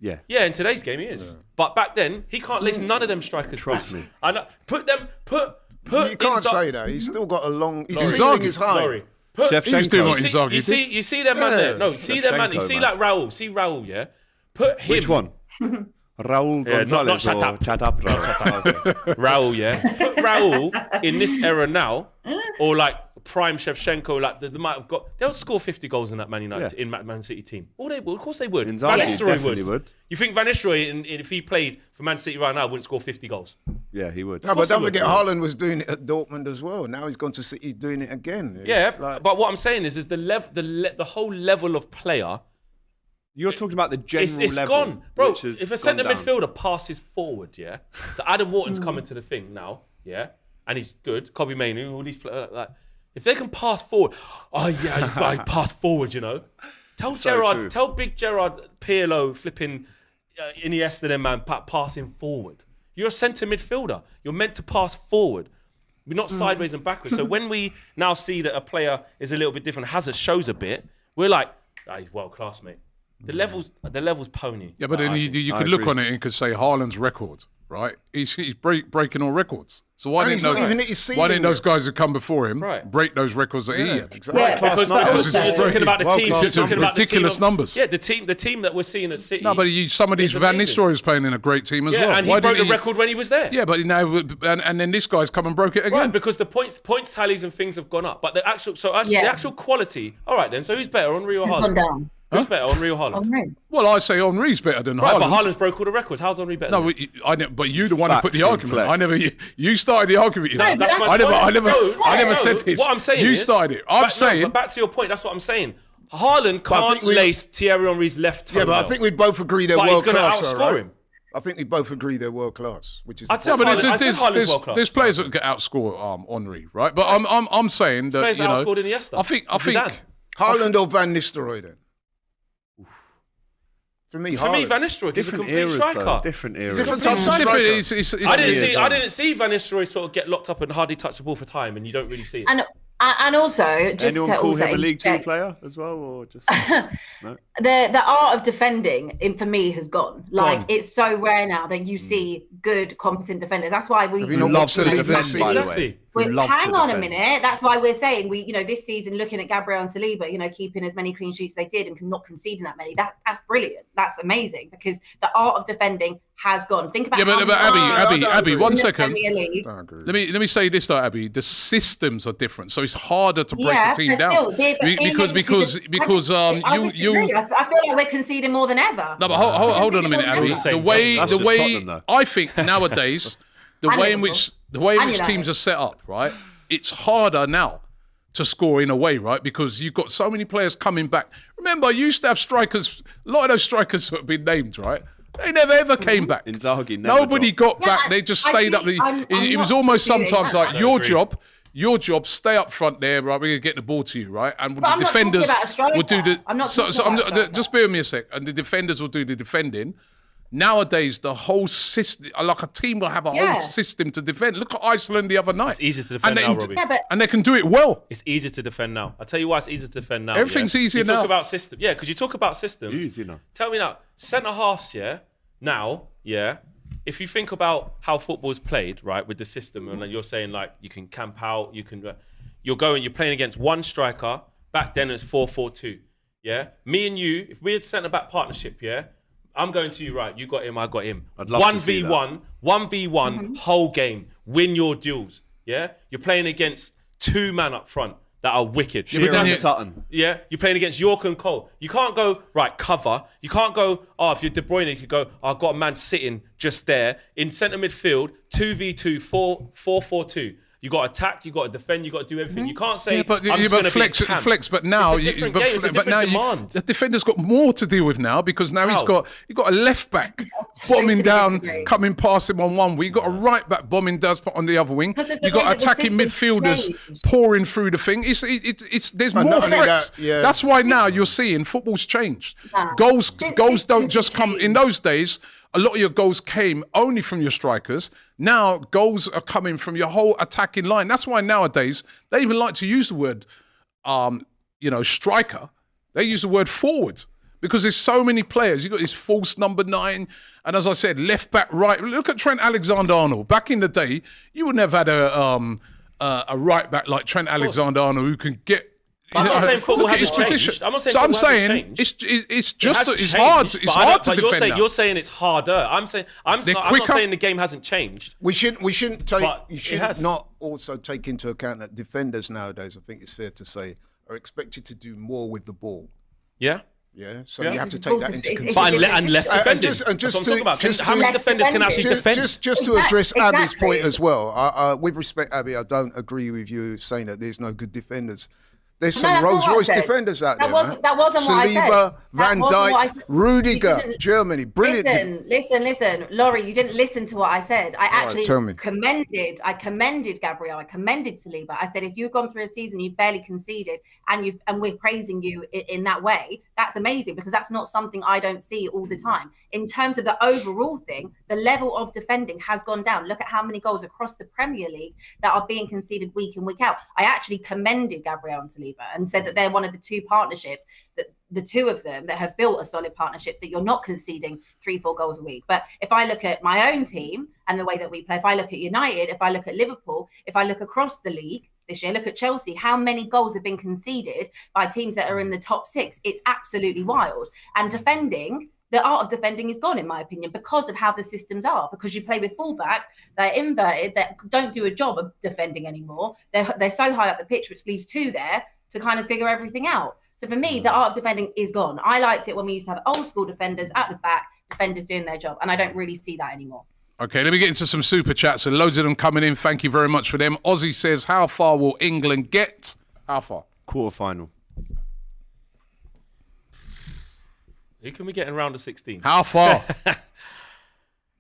Yeah,
Yeah, in today's game he is. But back then he can't list none of them strikers.
Trust me.
I know. Put.
You can't say that. He's still got a long. His
Inzaghi.
ceiling is high.
Sorry. Put,
Shevchenko.
He was doing what
You
Inzaghi did.
you see them man there. No, see them man. You
Shevchenko,
see
man.
like Raul. See Raul. Yeah. Put him.
Which one? Raul
Yeah, not
Gonzalez
shut
or
up.
Chat Up?
Raul, yeah. Put Raul in this era now, or like prime Shevchenko, like they might have got. They'll score 50 goals in that Man United in Man City team. Oh, they will. Of course they would.
Inzaghi
Van Nistelrooy
definitely would.
You think Van Nistelrooy, if he played for Man City right now, wouldn't score 50 goals?
Yeah, he would.
No, but don't
he would,
forget,
bro.
Haaland was doing it at Dortmund as well. Now he's gone to City, he's doing it again. It's
Yeah,
like-
but what I'm saying is the whole level of player.
You're talking about the general
It's
level.
gone, bro.
which has
If a
gone
centre
down.
midfielder passes forward, yeah. So Adam Wharton's coming to the thing now, yeah, and he's good. Kobe Mainoo, all these players, like if they can pass forward, oh yeah, I passed forward, you know. Tell
So
Gerard,
true.
tell big Gerard Pirlo flipping Iniesta, then man, passing forward. You're a centre midfielder. You're meant to pass forward. We're not sideways and backwards. So when we now see that a player is a little bit different, shows a bit, we're like, he's world class, mate. The level's pony.
Yeah, but then you could look on it and could say Haaland's record, right? He's breaking all records. So why
And
didn't
he's not
those
even hit his
why
ceiling
didn't those
yet.
guys that come before him
Right.
break those records that he had?
exactly.
Yeah.
Because
numbers.
you're talking about the
World
team.
class
You're talking about the team
ridiculous
of-
numbers.
Yeah, the team that we're seeing at City.
No, but some of these
It's
Van
amazing.
Nistelrooy was playing in a great team as
yeah,
well.
and he
Why
broke the
didn't
record when he was there.
Yeah, but now and then this guy's come and broke it again.
Right, because the points tallies and things have gone up, but the actual quality. All right, then. So who's better, Henry or
It's gone
Haaland?
down.
Who's better, Henry or Haaland?
Henry.
Well, I say Henry's better than
Right,
Haaland.
but Haaland's broke all the records. How's Henry better?
No,
than him?
but you the one who put the
Facts
argument.
and
I never. You started the argument. You know?
No, but that's
I never.
my
I never.
point.
I never
No,
said this.
What I'm saying
you
is,
started it. I'm saying.
but back to your point. That's what I'm saying. Haaland
But I
can't
think we-
lace Thierry Henry's left toe.
Yeah, but I think we both agree they're
But he's
world
gonna
class.
outscore
though, right?
him.
I think we both agree they're world class, which is
I'd say
No, but
Haaland- I said Haaland's world class.
there's players that get outscore Henry, right? But I'm saying that
Players
you
that
know.
outscored Iniesta.
I think.
Zidane.
Haaland or Van Nistelrooy then. For me,
For me,
Haaland.
Van Nistelrooy is a
Different
complete
eras,
striker.
though. Different eras.
Different types of
It's different.
striker.
It's
I didn't see Van Nistelrooy sort of get locked up and hardly touch the ball for time, and you don't really see it.
And also, just
Anyone
to
call
also
him a League Two
interject,
player as well, or just no?
the art of defending for me has gone. Like
Gone.
it's so rare now that you see good, competent defenders. That's why we
Have you not
Who loves
watched the
to
league this
defend, by the
season?
way.
Exactly.
Who love
hang
to
on a
defend.
minute. That's why we're saying this season, looking at Gabriel and Saliba, keeping as many clean sheets they did and not conceding that many. That's brilliant. That's amazing because the art of defending has gone. Think about
Yeah, but Abby, one second.
Don't agree.
Let me say this though, Abby. The systems are different, so it's harder to break
Yeah,
the team
but
down
still,
because
you. I feel like we're conceding more than ever.
No, but hold on a minute, Abby.
That's
The way
That's just Tottenham, though.
I think nowadays, the
And
way in
Liverpool.
which
And
teams
United.
are set up, right? It's harder now to score in a way, right? Because you've got so many players coming back. Remember, you used to have strikers. A lot of those strikers that have been named, right? They never ever came back.
Inzaghi never
Nobody
dropped.
got back. They just stayed up. It was almost sometimes like your job, stay up front there, right? We're gonna get the ball to you, right? And
But
the
I'm not talking
defenders
about a striker.
will do the.
I'm not
So
talking about a striker.
just bear with me a sec, and the defenders will do the defending. Nowadays, the whole system, like a team will have a whole system to defend. Look at Iceland the other night.
It's easier to defend now, Robbie.
And they can do it well.
It's easier to defend now. I'll tell you why it's easier to defend now.
Everything's easier now.
You talk about system. Yeah, because you talk about systems.
Easy now.
Tell me now, centre-halves, now, if you think about how football's played, right, with the system, and you're saying, like, you can camp out, you're playing against one striker. Back then, it's 4-4-2, Me and you, if we had centre-back partnership, I'm going to you, right? You got him, I got him.
I'd love to see that.
1v1, whole game. Win your duels. You're playing against 2 men up front that are wicked.
Sutton.
You're playing against York and Cole. You can't go, right, cover. You can't go, if you're De Bruyne, you could go, I've got a man sitting just there. In centre midfield, 2v2, 4-4-2. You got to attack, you got to defend, you got to do everything. You can't say,
but flex. But now, the defender's got more to deal with now because now you got a left back bombing down, coming past him on one wing. You got a right back bombing down on the other wing. You got attacking midfielders pouring through the thing. There's more threats. That's why now you're seeing football's changed. Goals don't just come in those days. A lot of your goals came only from your strikers. Now goals are coming from your whole attacking line. That's why nowadays they even like to use the word, striker. They use the word forward because there's so many players. You got this false number 9, and as I said, left back, right. Look at Trent Alexander-Arnold. Back in the day, you would never have had a right back like Trent Alexander-Arnold who can get.
I'm not saying football hasn't changed.
I'm saying it's hard to defend now.
You're saying it's harder. I'm not saying the game hasn't changed.
We shouldn't not also take into account that defenders nowadays, I think it's fair to say, are expected to do more with the ball.
Yeah.
Yeah, so you have to take that into consideration.
But and less defending. How many defenders can actually defend?
Just to address Abby's point as well. With respect, Abby, I don't agree with you saying that there's no good defenders. There's some Rolls-Royce defenders out there.
That wasn't what I said.
Saliba, Van Dijk, Rudiger, Germany, brilliant.
Listen, Laurie, you didn't listen to what I said. I actually commended Gabriel. I commended Saliba. I said, if you've gone through a season, you've barely conceded, and we're praising you in that way, that's amazing because that's not something I don't see all the time. In terms of the overall thing, the level of defending has gone down. Look at how many goals across the Premier League that are being conceded week in, week out. I actually commended Gabriel and Saliba and said that they're one of the 2 partnerships, that the 2 of them that have built a solid partnership, that you're not conceding 3-4 goals a week. But if I look at my own team and the way that we play, if I look at United, if I look at Liverpool, if I look across the league this year, look at Chelsea, how many goals have been conceded by teams that are in the top 6? It's absolutely wild. And the art of defending is gone, in my opinion, because of how the systems are. Because you play with fullbacks that are inverted, that don't do a job of defending anymore. They're so high up the pitch, which leaves 2 there to kind of figure everything out. So for me, the art of defending is gone. I liked it when we used to have old school defenders at the back, defenders doing their job, and I don't really see that anymore.
Okay, let me get into some super chats, and loads of them coming in. Thank you very much for them. Ozzy says, how far will England get? How far?
Quarter-final.
Who can we get in round of 16?
How far?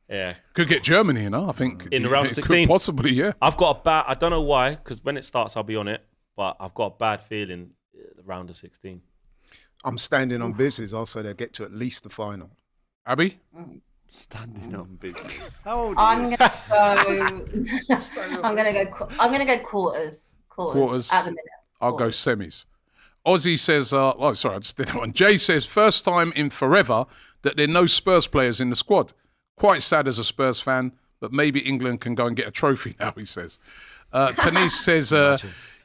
Yeah.
Could get Germany, I think.
In the round of 16?
Could possibly, yeah.
I've got a bad, I don't know why, because when it starts, I'll be on it, but I've got a bad feeling the round of 16.
I'm standing on business. I'll say they'll get to at least the final.
Abby?
Standing on business. How old
I'm gonna go quarters. Quarters at the minute.
I'll go semis. Ozzy says, sorry, I just did that one. Jay says, first time in forever that there are no Spurs players in the squad. Quite sad as a Spurs fan, but maybe England can go and get a trophy now, he says. Tanis says,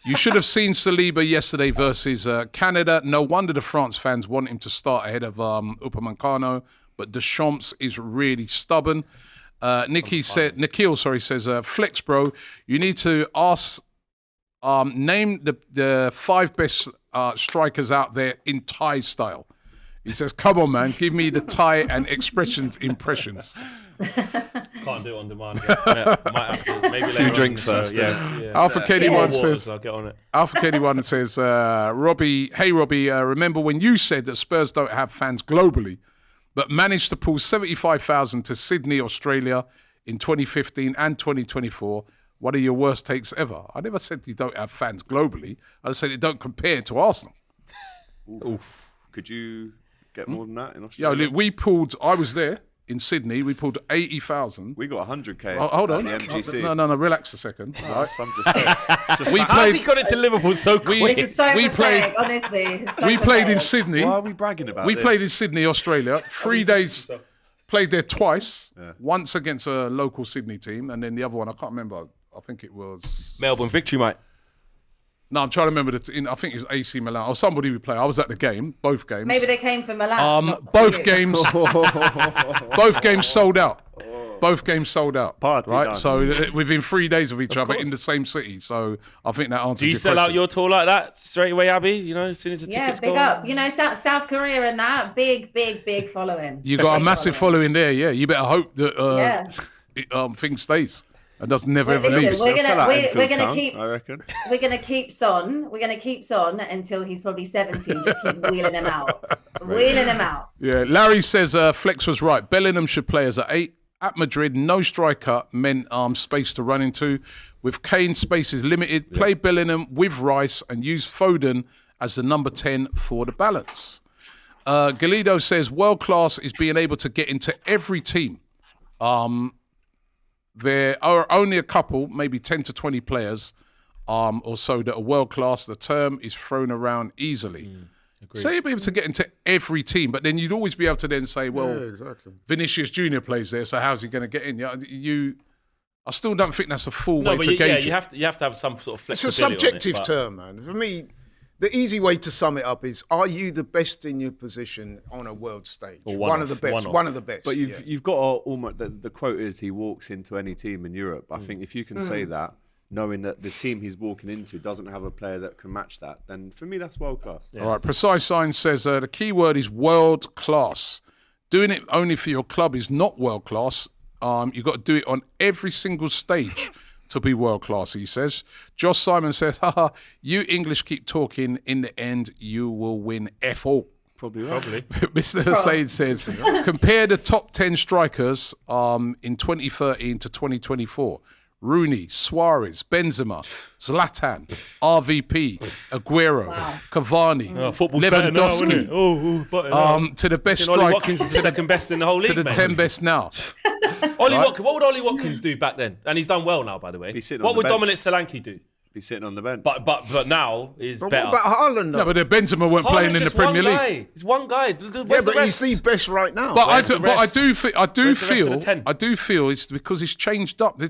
you should have seen Saliba yesterday versus Canada. No wonder the France fans want him to start ahead of Upamecano, but Deschamps is really stubborn. Nikhil says, Flex, bro, you need to ask, name the 5 best strikers out there in Thai style. He says, come on, man, give me the Thai and impressions.
Can't do it on demand yet. Might have to. Maybe later.
Few drinks first.
Yeah.
Alpha Kenny one says,
I'll get on it.
Alpha Kenny one says, Robbie, remember when you said that Spurs don't have fans globally, but managed to pull 75,000 to Sydney, Australia in 2015 and 2024? One of your worst takes ever. I never said you don't have fans globally. I said it don't compare to Arsenal.
Oof. Could you get more than that in Australia?
Yeah, look, we pulled, I was there, in Sydney. We pulled 80,000.
We got 100k.
Oh, hold on.
At the MGC.
No, relax a second. Right.
I'm just
We
How's he
played.
got it to Liverpool so quick?
It's so
we
pathetic,
played-
honestly. So
We played in
pathetic.
Sydney.
Why are we bragging about
We
this?
played in Sydney, Australia. 3 days. Played there twice. Once against a local Sydney team, and then the other one I can't remember. I think it was
Melbourne victory, mate.
No, I'm trying to remember I think it was AC Milan or somebody we play. I was at the game, both games.
Maybe they came from Milan. not
Both
you.
games, both games sold out. Both games sold out.
Party
right?
done.
So within 3 days of each other in the same city. So I think that answers
Do you
your
sell out
question.
your tour like that straight away, Abby? You know, as soon as the
Yeah,
tickets
big
go
up. You know, South Korea and that big following.
You got a
Big
massive following there, yeah. You better hope that
Yeah.
thing stays and doesn't never
Well,
ever
listen,
leaves.
we're
They'll sell out
we're
Enfield
gonna
Town,
keep
I reckon.
we're gonna keep Son. We're gonna keep Son until he's probably 70. Just keep wheeling him out, wheeling him out.
Yeah, Larry says Flex was right. Bellingham should play as an 8. At Madrid, no striker meant space to run into. With Kane, space is limited. Play Bellingham with Rice and use Foden as the number 10 for the balance. Galido says world class is being able to get into every team. There are only a couple, maybe 10 to 20 players or so that are world class. The term is thrown around easily. So you'd be able to get into every team, but then you'd always be able to then say, well,
exactly.
Vinicius Junior plays there, so how's he going to get in? I still don't think that's a full way
but
to gauge
you
it.
have to have some sort of
It's a
flexibility.
subjective
on it,
term, man. For me, the easy way to sum it up is: are you the best in your position on a world stage?
Or
One of the best.
one-off.
One of the best.
But
yeah.
you've got to almost the quote is he walks into any team in Europe. I think if you can say that, knowing that the team he's walking into doesn't have a player that can match that, then for me that's world class.
All right, Precise Sign says the key word is world class. Doing it only for your club is not world class. You've got to do it on every single stage to be world class, he says. Josh Simon says, haha, you English keep talking. In the end, you will win F all.
Probably right.
Mr. Hussain says, compare the top 10 strikers in 2013 to 2024. Rooney, Suarez, Benzema, Zlatan, RVP, Aguero, Cavani,
football's better now, isn't it?
Lewandowski, to the best
Ollie
striker,
Watkins is the second best in the whole league,
to the
mate.
10 best now.
What would Ollie Watkins do back then? And he's done well now, by the way.
He's sitting
What
on
would
the bench.
Dominic Solanke do?
He's sitting on the bench.
But now is
But
better.
what about Haaland?
No,
though?
but the Benzema weren't playing in the Premier League.
He's one guy.
Yeah, but he's the best right now.
But
Where's the
I
rest?
do
Where's the rest of the 10?
I do feel it's because it's changed up. The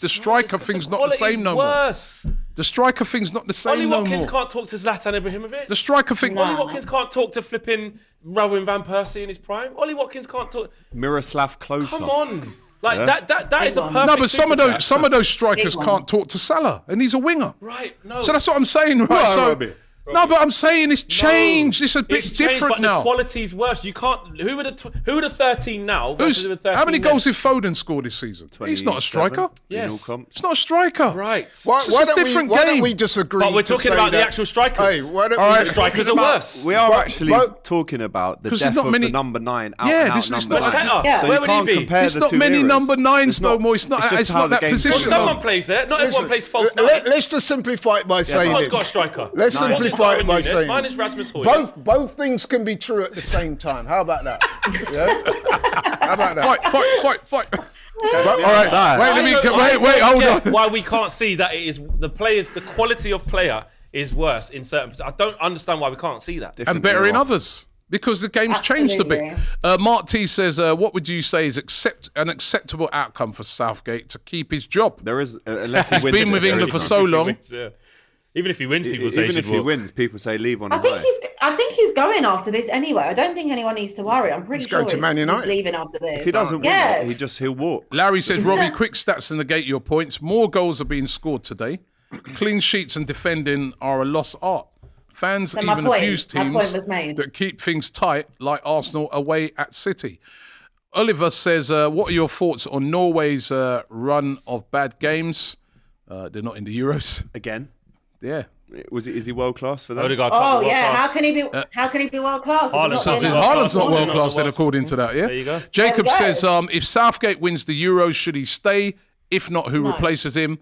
striker thing's not the same no more.
Worse.
The striker thing's not the same
Ollie
no
Watkins
more.
can't talk to Zlatan Ibrahimovic.
The striker thing.
Ollie Watkins can't talk to flipping Rowan Van Persie in his prime. Ollie Watkins can't talk.
Miroslav Klose.
Come on. Like
Yeah.
that is a
one.
perfect.
No, but some of those strikers
Big one.
can't talk to Salah, and he's a winger.
Right, no.
So that's what I'm saying, right?
Right,
so,
Robbie.
no, but I'm saying it's changed. It's a bit
It's changed,
different
but
now.
The quality's worse. You can't. Who are the 13 now? Versus the 13
How many
then?
goals did Foden score this season? He's not a
27
striker.
in all
Yes.
comps.
It's not a striker.
Right.
Why,
It's
why
a
don't
different
why don't
game.
we just agree?
But we're
to
talking
say
about the
that-
actual strikers.
Hey, why don't
All
we
right.
just
Strikers are
talk about-
worse.
We are
But-
actually
but-
talking about the
'Cause there's
death
not
of
many-
the number 9 out
Yeah,
and out
this is
number
not-
9.
Mateta,
Yeah.
So
where
you
would he
can't
be?
compare
There's
the
not
two
many
eras.
number 9s
It's
no
not-
more. It's not
just how
not
the
that
game's
position.
going.
Someone plays there. Not everyone plays false nine.
Let's just simplify it by saying
Everyone's
this.
got a striker.
Let's
Mine is
simplify it
Darwin
by
Núñez,
saying
mine
this.
is Rasmus Højlund.
Both things can be true at the same time. How about that? Yeah. How about that?
Fight.
All
right. Wait, hold on.
Why we can't see that it is the quality of player is worse in certain. I don't understand why we can't see that.
And better in others. Because the game's changed a bit.
Absolutely.
Mark T says, what would you say is an acceptable outcome for Southgate to keep his job?
There is, unless he
He's
wins
been
it,
with
there
England
is
for
none.
so long.
Even if he wins, people say
Even if he wins, people say leave on a
I think
high.
he's going after this anyway. I don't think anyone needs to worry. I'm pretty
He's
sure
going to Man
he's
United.
leaving after this.
If he doesn't win
Yeah.
it, he'll walk.
Larry says, Robbie, quick stats to negate your points. More goals are being scored today. Clean sheets and defending are a lost art. Fans
So my
even
point-
abuse
my
teams
point was made.
that keep things tight, like Arsenal away at City. Oliver says, what are your thoughts on Norway's run of bad games? They're not in the Euros.
Again,
Yeah.
is he world class for that?
Odegaard
Oh
can't be
yeah,
world
how
class.
can he be? How can he be world class?
Haaland
So
Haaland's
says
not
Haaland's not
world
world
class.
class then, according to that, yeah?
There you go.
Jacob
There you
says,
go.
if Southgate wins the Euros, should he stay? If not, who replaces him?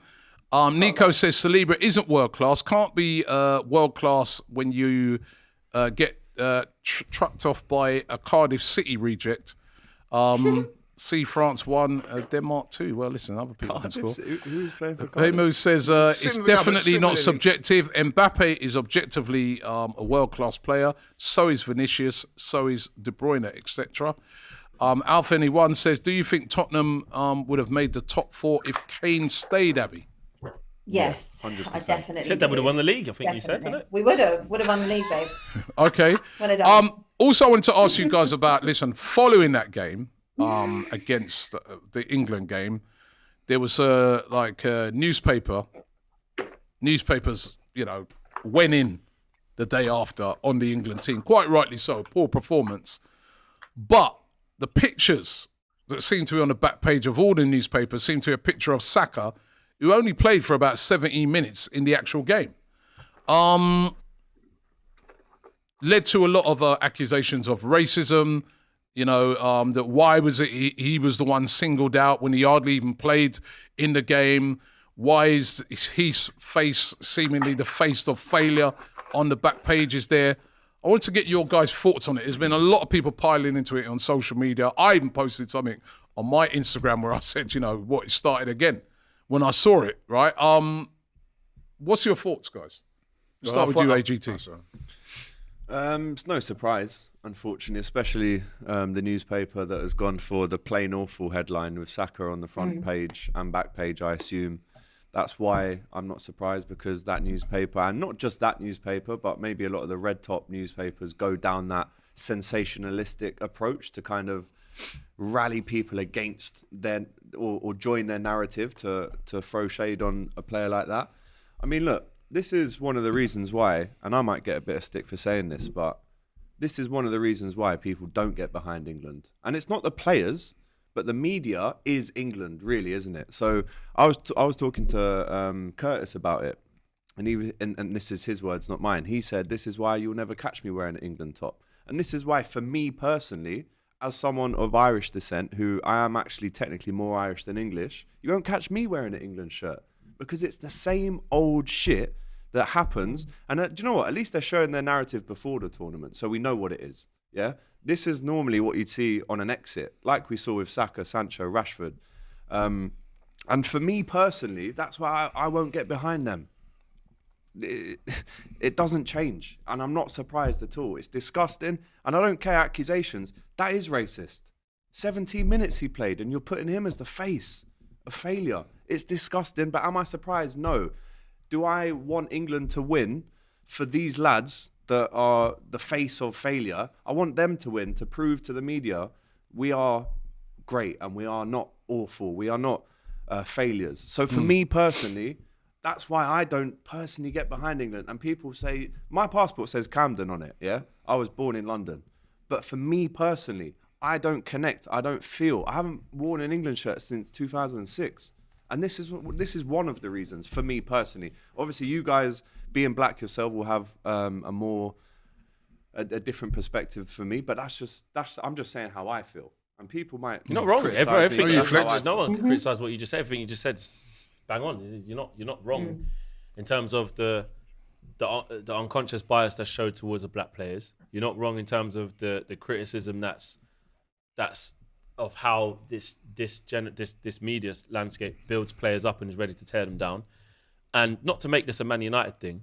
Nico says Saliba isn't world class. Can't be world class when you get trucked off by a Cardiff City reject. See France 1, Denmark 2. Well, listen, other people can score.
Who's playing for Cardiff?
Hemo says it's definitely not
similarly.
subjective. Mbappe is objectively a world-class player. So is Vinicius. So is De Bruyne, etc. Alpha Anyone says, do you think Tottenham would have made the top 4 if Kane stayed, Abby?
Yes,
100%.
I definitely
Said they would have
do.
won the league, I think you said,
Definitely.
didn't it?
We would have won the league, babe.
Okay.
Would have done.
Also, I wanted to ask you guys about, listen, following that game against the England game, there was newspapers, went in the day after on the England team, quite rightly so, poor performance. But the pictures that seem to be on the back page of all the newspapers seem to be a picture of Saka, who only played for about 17 minutes in the actual game. Led to a lot of accusations of racism, that why was it he was the one singled out when he hardly even played in the game? Why is his face seemingly the face of failure on the back pages there? I want to get your guys' thoughts on it. There's been a lot of people piling into it on social media. I even posted something on my Instagram where I said, it started again when I saw it, right? What's your thoughts, guys? Start with you, AGT.
It's no surprise, unfortunately, especially the newspaper that has gone for the plain awful headline with Saka on the front page and back page, I assume. That's why I'm not surprised, because that newspaper, and not just that newspaper, but maybe a lot of the red top newspapers go down that sensationalistic approach to kind of rally people against their or join their narrative to throw shade on a player like that. I mean, look, this is one of the reasons why, and I might get a bit of stick for saying this, but this is one of the reasons why people don't get behind England. And it's not the players, but the media is England, really, isn't it? So I was talking to Curtis about it, and this is his words, not mine. He said, this is why you'll never catch me wearing an England top. And this is why, for me personally, as someone of Irish descent, who I am actually technically more Irish than English, you won't catch me wearing an England shirt, because it's the same old shit that happens. And do you know what? At least they're showing their narrative before the tournament, so we know what it is. Yeah, this is normally what you'd see on an exit, like we saw with Saka, Sancho, Rashford. And for me personally, that's why I won't get behind them. It doesn't change, and I'm not surprised at all. It's disgusting, and I don't care accusations. That is racist. 17 minutes he played, and you're putting him as the face of failure. It's disgusting, but am I surprised? No. Do I want England to win for these lads that are the face of failure? I want them to win, to prove to the media we are great and we are not awful. We are not failures. So for me personally, that's why I don't personally get behind England. And people say, my passport says Camden on it, yeah? I was born in London. But for me personally, I don't connect. I don't feel. I haven't worn an England shirt since 2006. And this is one of the reasons for me personally. Obviously, you guys, being black yourself, will have a different perspective for me. But I'm just saying how I feel. And people might.
You're not wrong.
criticize me, but that's how I
No
feel.
one can criticize what you just said. Everything you just said, bang on. You're not wrong in terms of the unconscious bias that's showed towards the black players. You're not wrong in terms of the criticism that's of how this media landscape builds players up and is ready to tear them down. And not to make this a Man United thing,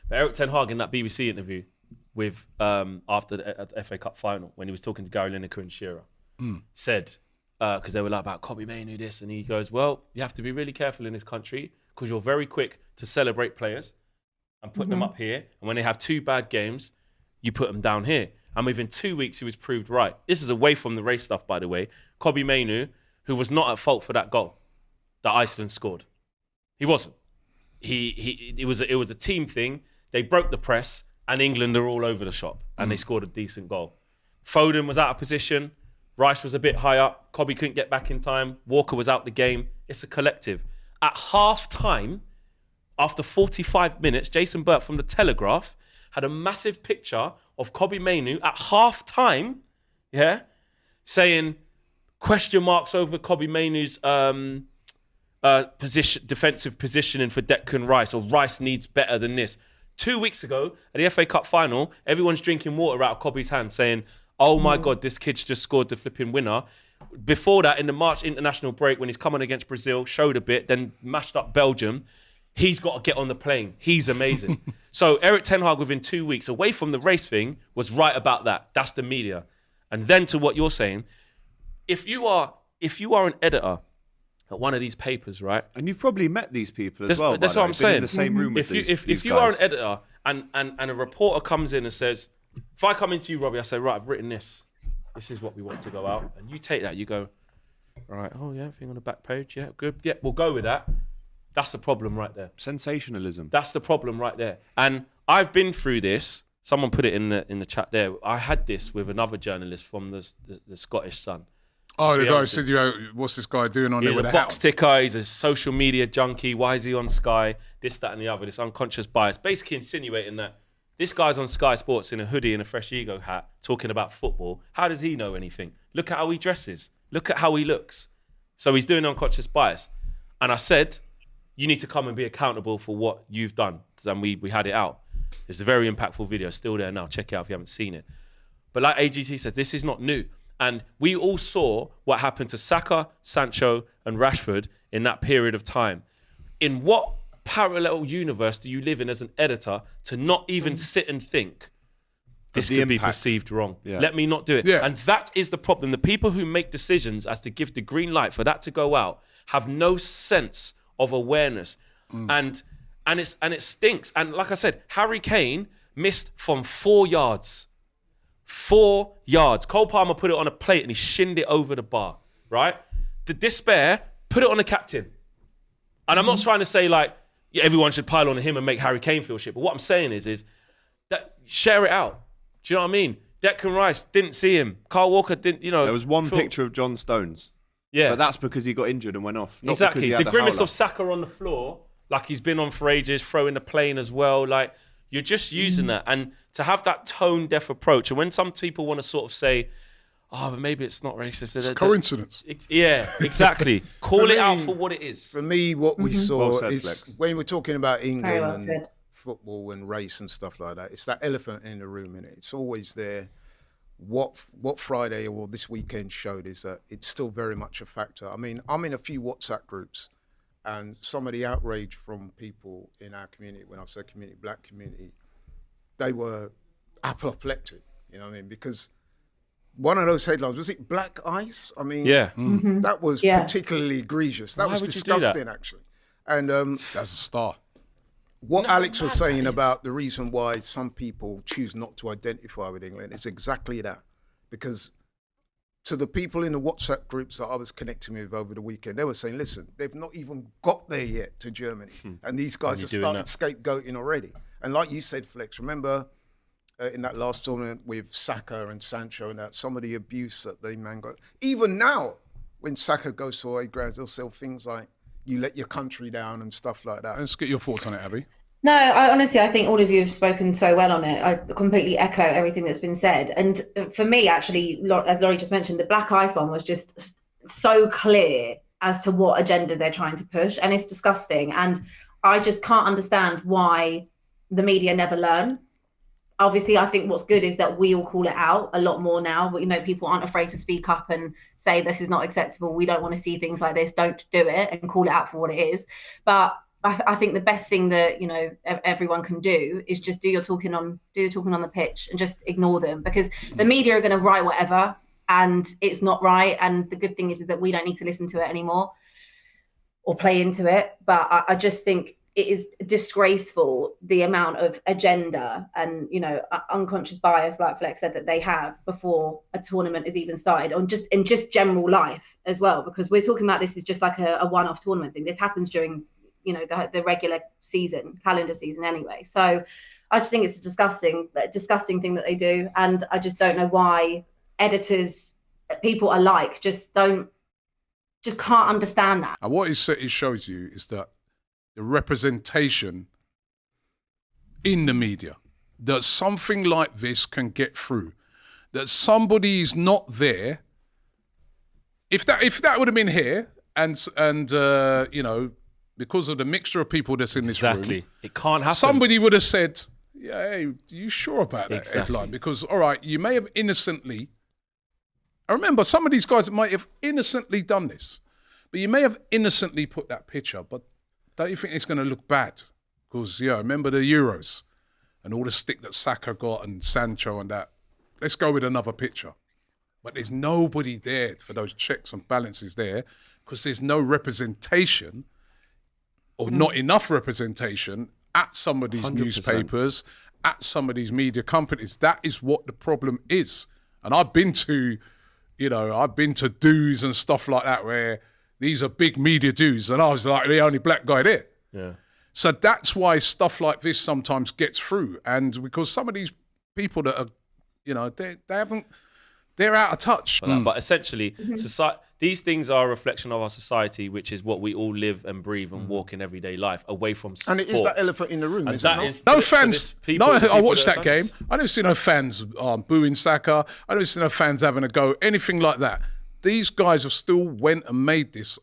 but Eric Ten Hag in that BBC interview with after the FA Cup final, when he was talking to Gary Lineker and Shearer, said, because they were like about Kobbie Mainoo this, and he goes, well, you have to be really careful in this country because you're very quick to celebrate players and put them up here, and when they have 2 bad games, you put them down here. And within 2 weeks, he was proved right. This is away from the race stuff, by the way. Kobbie Mainoo, who was not at fault for that goal that Iceland scored. He wasn't. It was a team thing. They broke the press, and England are all over the shop, and they scored a decent goal. Foden was out of position. Rice was a bit high up. Kobbie couldn't get back in time. Walker was out the game. It's a collective. At half-time, after 45 minutes, Jason Burt from The Telegraph had a massive picture of Kobbie Mainoo at half-time, saying question marks over Kobbie Mainoo's defensive positioning for Declan Rice, or Rice needs better than this. 2 weeks ago, at the FA Cup final, everyone's drinking water out of Kobbie's hand saying, Oh my God, this kid's just scored the flipping winner. Before that, in the March international break, when he's come on against Brazil, showed a bit, then mashed up Belgium. He's got to get on the plane. He's amazing. So Eric Ten Hag, within 2 weeks, away from the race thing, was right about that. That's the media. And then to what you're saying, if you are an editor at one of these papers, right?
And you've probably met these people as well.
That's
by
what
the way.
I'm saying.
In the same room with
if you are an editor and a reporter comes in and says, if I come into you, Robbie, I say, right, I've written this. This is what we want to go out. And you take that, you go, right, oh yeah, thing on the back page, yeah, good. Yeah, we'll go with that. That's the problem right there.
Sensationalism.
That's the problem right there. And I've been through this. Someone put it in the chat there. I had this with another journalist from the Scottish Sun.
Oh, the guy who said, what's this guy doing on there with a
hat? He's a box ticker. He's a social media junkie. Why is he on Sky? This, that, and the other. This unconscious bias. Basically insinuating that this guy's on Sky Sports in a hoodie and a Fresh Ego hat talking about football. How does he know anything? Look at how he dresses. Look at how he looks. So he's doing unconscious bias. And I said, you need to come and be accountable for what you've done. And we had it out. It's a very impactful video. Still there now. Check it out if you haven't seen it. But like AGT says, this is not new. And we all saw what happened to Saka, Sancho, and Rashford in that period of time. In what parallel universe do you live in as an editor to not even sit and think this could be perceived wrong? Yeah. Let me not do it. Yeah. And that is the problem. The people who make decisions as to give the green light for that to go out have no sense of awareness. And it stinks. And like I said, Harry Kane missed from 4 yards. 4 yards. Cole Palmer put it on a plate and he shinned it over the bar, right? The despair, put it on the captain. And I'm not trying to say like, yeah, everyone should pile on him and make Harry Kane feel shit. But what I'm saying is that share it out. Do you know what I mean? Declan Rice, didn't see him. Kyle Walker didn't, There
was one picture of John Stones.
Yeah.
But that's because he got injured and went off. Not
exactly.
Because he had
the grimace
howler.
of Saka on the floor, like he's been on for ages, throwing the plane as well. Like, you're just using that. And to have that tone-deaf approach, and when some people want to sort of say, oh, but maybe it's not racist.
It's a coincidence.
Yeah, exactly. Call it out for what it is.
For me, what we saw
said,
is
Flex.
when we're talking about England and football and race and stuff like that, it's that elephant in the room, innit? It's always there. What Friday or this weekend showed is that it's still very much a factor. I mean, I'm in a few WhatsApp groups, and some of the outrage from people in our community, when I say community, black community, they were apoplectic, you know what I mean? Because one of those headlines, was it Black Ice? I mean, that was particularly egregious. That was disgusting, actually. And
that's a star.
What Alex was saying about the reason why some people choose not to identify with England is exactly that. Because to the people in the WhatsApp groups that I was connecting with over the weekend, they were saying, listen, they've not even got there yet to Germany. And these guys have started scapegoating already. And like you said, Flex, remember in that last tournament with Saka and Sancho and that, some of the abuse that they man got. Even now, when Saka goes to away grounds, they'll sell things like, you let your country down and stuff like that.
Let's get your thoughts on it, Abby.
No, I think all of you have spoken so well on it. I completely echo everything that's been said. And for me, actually, as Laurie just mentioned, the Black Ice one was just so clear as to what agenda they're trying to push. And it's disgusting. And I just can't understand why the media never learn. Obviously, I think what's good is that we all call it out a lot more now. People aren't afraid to speak up and say this is not acceptable. We don't want to see things like this. Don't do it, and call it out for what it is. But I think the best thing that everyone can do is just do your talking on the pitch and just ignore them, because the media are going to write whatever, and it's not right. And the good thing is that we don't need to listen to it anymore or play into it. But I just think it is disgraceful, the amount of agenda and unconscious bias, like Flex said, that they have before a tournament is even started, or just in general life as well. Because we're talking about this is just like a one-off tournament thing. This happens during the regular season, calendar season anyway. So I just think it's a disgusting thing that they do. And I just don't know why editors, people alike, just can't understand that.
And what it shows you is that the representation in the media, that something like this can get through, that somebody is not there. If that would have been here and because of the mixture of people that's in this room,
it can't happen.
Somebody would have said, yeah, hey, are you sure about that
Exactly.
headline? Because, all right, you may have innocently, I remember some of these guys might have innocently done this, but you may have innocently put that picture, but don't you think it's going to look bad? Because, yeah, remember the Euros and all the stick that Saka got and Sancho and that. Let's go with another picture. But there's nobody there for those checks and balances there because there's no representation or not enough representation at some of these
100%.
newspapers, at some of these media companies. That is what the problem is. And I've been to dues and stuff like that where these are big media dues and I was like the only black guy there.
Yeah.
So that's why stuff like this sometimes gets through. And because some of these people that are, they're out of touch.
But essentially, these things are a reflection of our society, which is what we all live and breathe and walk in everyday life, away from sport.
And it is that elephant in the room,
And
is it
that
not?
is
No
for
fans.
people
I watched
that
that
have
game.
done this.
I don't see no fans booing Saka. I don't see no fans having a go, anything like that. These guys have still went and made this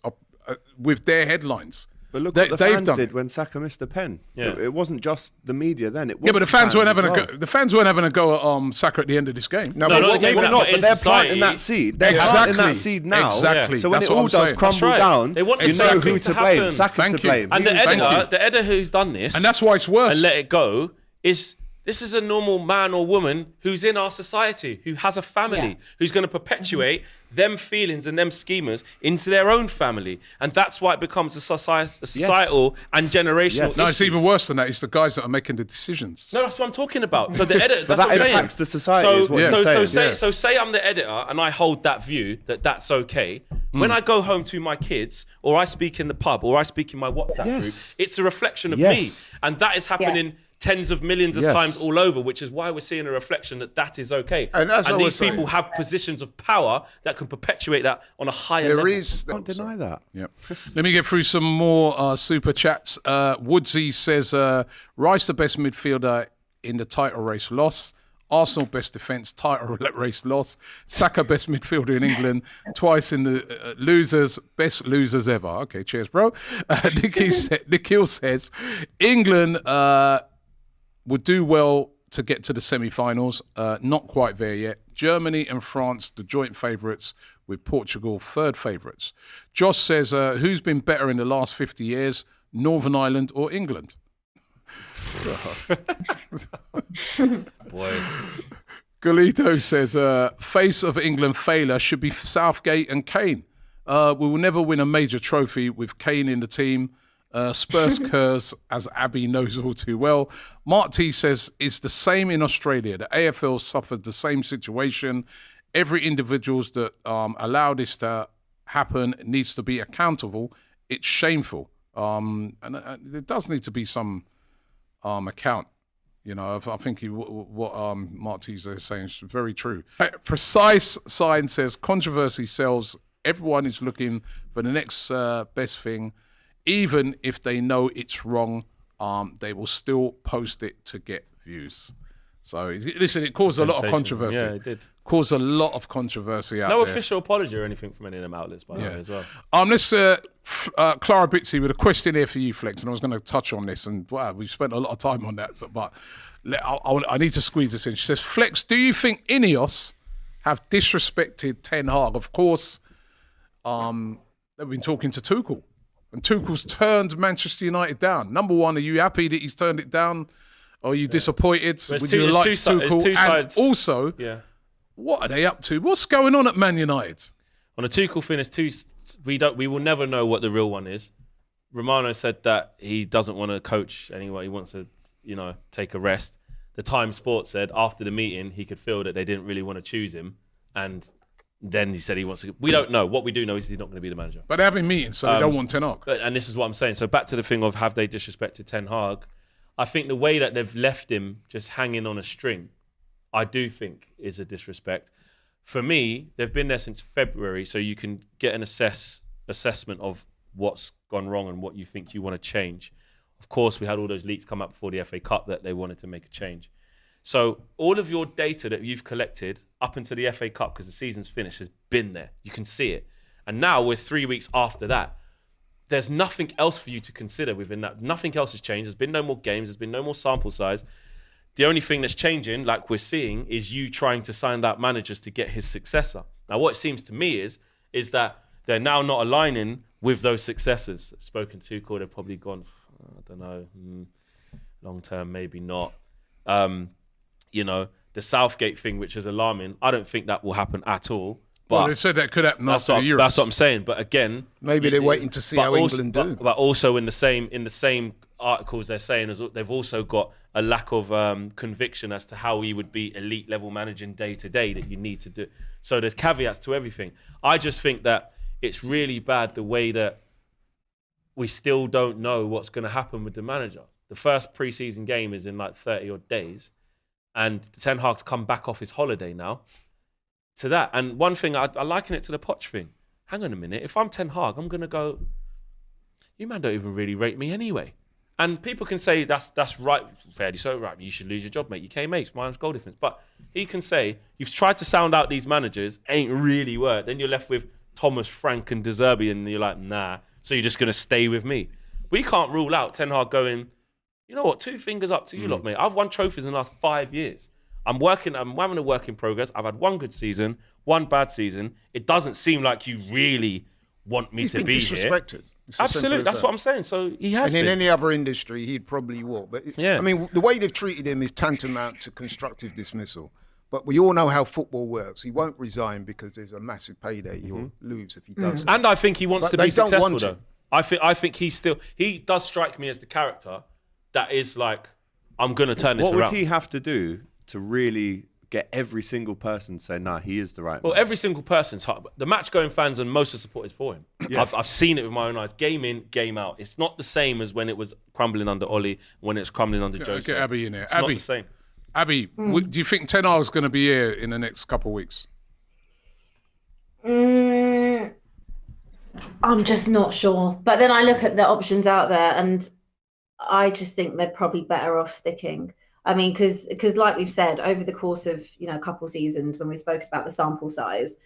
with their headlines.
But look
They've
what the fans
done
did
it.
when Saka missed the pen.
Yeah.
It wasn't just the media then. It was
Yeah, but the fans weren't having
as
a
well.
go. The fans weren't having a go at Saka at the end of this game.
No,
No,
but
not
maybe
again,
not.
in
But they're
society-
planting that seed. They're
Exactly.
planting that seed now.
Exactly.
So when
That's
it
what
all
I'm
does
saying.
crumble
That's right.
down,
They want
you
the
know
same
who
thing
to
to
blame.
happen.
Saka's
Thank
to
you.
blame.
And the
Thank
editor,
you.
the editor who's done this,
And that's why it's worse.
and let it go, this is a normal man or woman who's in our society, who has a family, who's going to perpetuate them feelings and them schemers into their own family. And that's why it becomes a societal and generational
Yes.
No, it's
issue.
even worse than that. It's the guys that are making the decisions.
No, that's what I'm talking about. So the editor,
But
that's what
that
I'm saying.
impacts the society is what you're saying.
So say I'm the editor and I hold that view that that's okay. When I go home to my kids, or I speak in the pub, or I speak in my WhatsApp group,
Yes.
it's a reflection of
Yes.
me, and that is happening tens of millions of
Yes.
times all over, which is why we're seeing a reflection that is okay.
And that's what I was
these people
saying.
have positions of power that can perpetuate that on a higher
There
level.
is.
Can't deny that.
Yep. Let me get through some more super chats. Woodsy says, Rice the best midfielder in the title race loss. Arsenal best defence, title race loss. Saka best midfielder in England, twice in the best losers ever. Okay, cheers, bro. Nikhil says, England would do well to get to the semi-finals. Not quite there yet. Germany and France, the joint favourites, with Portugal third favourites. Josh says, who's been better in the last 50 years, Northern Ireland or England?
Boy.
Galito says, face of England failure should be Southgate and Kane. We will never win a major trophy with Kane in the team. Spurs curse, as Abbi knows all too well. Mark T says, it's the same in Australia. The AFL suffered the same situation. Every individuals that allow this to happen needs to be accountable. It's shameful. And there does need to be some account. You know, I think what Mark T is saying is very true. Precise Science says, controversy sells. Everyone is looking for the next best thing. Even if they know it's wrong, they will still post it to get views. So, listen, it caused a lot of controversy.
Yeah, it did.
Caused a lot of controversy out
No
there.
official apology or anything from any of them outlets, by the way, as well.
Let's Clara Bitsy with a question here for you, Flex, and I was going to touch on this, and wow, we've spent a lot of time on that, but I need to squeeze this in. She says, Flex, do you think INEOS have disrespected Ten Hag? Of course, they've been talking to Tuchel, and Tuchel's turned Manchester United down. Number one, are you happy that he's turned it down? Or are you disappointed? Would you like Tuchel? And also, what are they up to? What's going on at Man United?
On a Tuchel finish, we will never know what the real one is. Romano said that he doesn't want to coach anyway. He wants to, take a rest. The Time Sports said after the meeting, he could feel that they didn't really want to choose him. And then he said he wants to. We don't know. What we do know is he's not going to be the manager.
But they're having meetings, so they don't want Ten Hag.
And this is what I'm saying. So back to the thing of have they disrespected Ten Hag? I think the way that they've left him just hanging on a string, I do think is a disrespect. For me, they've been there since February, so you can get an assessment of what's gone wrong and what you think you want to change. Of course, we had all those leaks come up before the FA Cup that they wanted to make a change. So all of your data that you've collected up until the FA Cup, because the season's finished, has been there. You can see it. And now we're 3 weeks after that. There's nothing else for you to consider within that. Nothing else has changed. There's been no more games. There's been no more sample size. The only thing that's changing, like we're seeing, is you trying to sign out managers to get his successor. Now, what it seems to me is that they're now not aligning with those successors. Spoken to, called, they've probably gone, I don't know, long term, maybe not. You know, the Southgate thing, which is alarming, I don't think that will happen at all. But
well, they said that could happen after the Euros.
That's what I'm saying. But again,
maybe they're waiting to see how England do.
But also in the same articles, they're saying they've also got a lack of conviction as to how he would be elite level managing day to day that you need to do. So there's caveats to everything. I just think that it's really bad the way that we still don't know what's going to happen with the manager. The first pre-season game is in like 30 odd days, and Ten Hag's come back off his holiday now. To that, and one thing I liken it to the Poch thing. Hang on a minute, if I'm Ten Hag, I'm gonna go, you man don't even really rate me anyway. And people can say that's right, fairly so right. You should lose your job, mate. You came mates, minus goal difference. But he can say you've tried to sound out these managers, ain't really worked. Then you're left with Thomas, Frank, and De Zerbi, and you're like, nah. So you're just gonna stay with me. We can't rule out Ten Hag going, you know what? 2 fingers up to you lot, mate. I've won trophies in the last 5 years. I'm having a work in progress. I've had 1 good season, 1 bad season. It doesn't seem like you really want me to be
disrespected.
here. Absolutely, that's what I'm saying. So he has
been.
And
in any other industry, he'd probably walk. But
yeah.
I mean, the way they've treated him is tantamount to constructive dismissal. But we all know how football works. He won't resign because there's a massive payday he'll lose if he does.
And I think he wants to be successful, though.
To.
I think he does strike me as the character that is like, I'm going to turn this around.
What would he have to do to really get every single person to say, nah, he is the right man?
Well, every single person's hard. The match-going fans and most of the support is for him. Yeah. I've seen it with my own eyes. Game in, game out. It's not the same as when it was crumbling under Ollie, when it's crumbling under Jose.
Get Abbi in there.
It's not the same.
Abbi, do you think Ten Hag's going to be here in the next couple of weeks?
I'm just not sure. But then I look at the options out there and I just think they're probably better off sticking. I mean, because like we've said, over the course of, a couple seasons when we spoke about the sample size,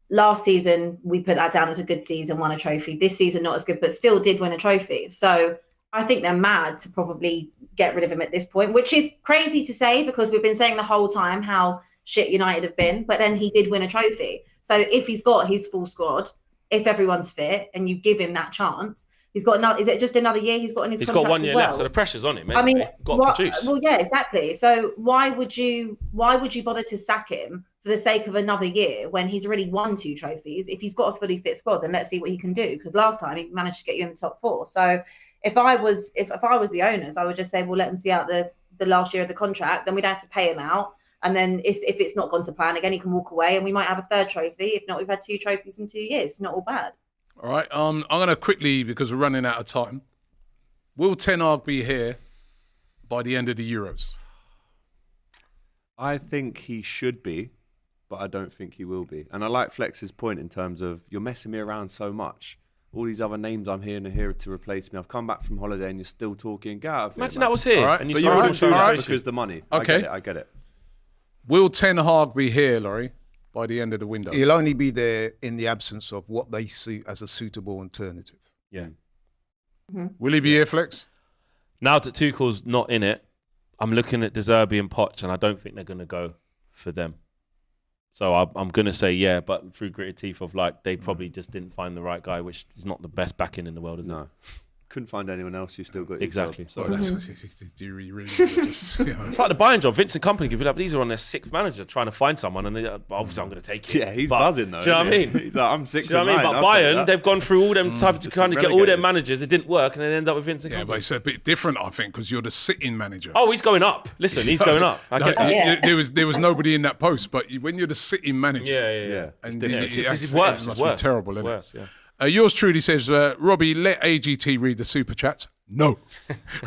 last season we put that down as a good season, won a trophy. This season not as good, but still did win a trophy. So I think they're mad to probably get rid of him at this point, which is crazy to say because we've been saying the whole time how shit United have been, but then he did win a trophy. So if he's got his full squad, if everyone's fit and you give him that chance, he's got another. Is it just another year he's got in his contract?
He's got 1 year left, so the pressure's on him. I mean, got to produce.
Well, yeah, exactly. So why would you bother to sack him for the sake of another year when he's already won 2 trophies? If he's got a fully fit squad, then let's see what he can do. Because last time he managed to get you in the top 4. So if I was the owners, I would just say, well, let him see out the last year of the contract. Then we'd have to pay him out. And then if it's not gone to plan again, he can walk away, and we might have a 3rd trophy. If not, we've had 2 trophies in 2 years. It's not all bad.
All right, I'm going to quickly, because we're running out of time. Will Ten Hag be here by the end of the Euros?
I think he should be, but I don't think he will be. And I like Flex's point in terms of, you're messing me around so much. All these other names I'm hearing are here to replace me. I've come back from holiday and you're still talking. Get out of here,
Imagine
man.
that was here.
Right.
And
but you wouldn't do that because the money.
Okay.
I get it.
Will Ten Hag be here, Laurie, by the end of the window?
He'll only be there in the absence of what they see as a suitable alternative.
Yeah.
Mm-hmm.
Will he be here, Flex?
Now that Tuchel's not in it, I'm looking at De Zerbi and Poch, and I don't think they're going to go for them. So I'm going to say yeah, but through gritted teeth of they probably just didn't find the right guy, which is not the best backing in the world, is it?
Couldn't find anyone else. You still got
exactly.
Sorry.
Do you really just,
It's like the Bayern job. Vincent Kompany could be like, these are on their 6th manager trying to find someone, and obviously I'm going to take it.
Yeah, he's buzzing though.
Do you know what I mean?
He's like, I'm 6th.
Do you know what I mean? But Bayern, they've gone through all them types to kind of get all their managers. It didn't work, and then end up with Vincent Kompany.
Yeah, but it's a bit different, I think, because you're the sitting manager.
Oh, he's going up. Listen, he's going up. I get that.
There was nobody in that post, but when you're the sitting manager,
Yeah.
and
It's worse.
It must be terrible, isn't it?
Worse, yeah.
Yours truly says, Robbie, let AGT read the super chats. No.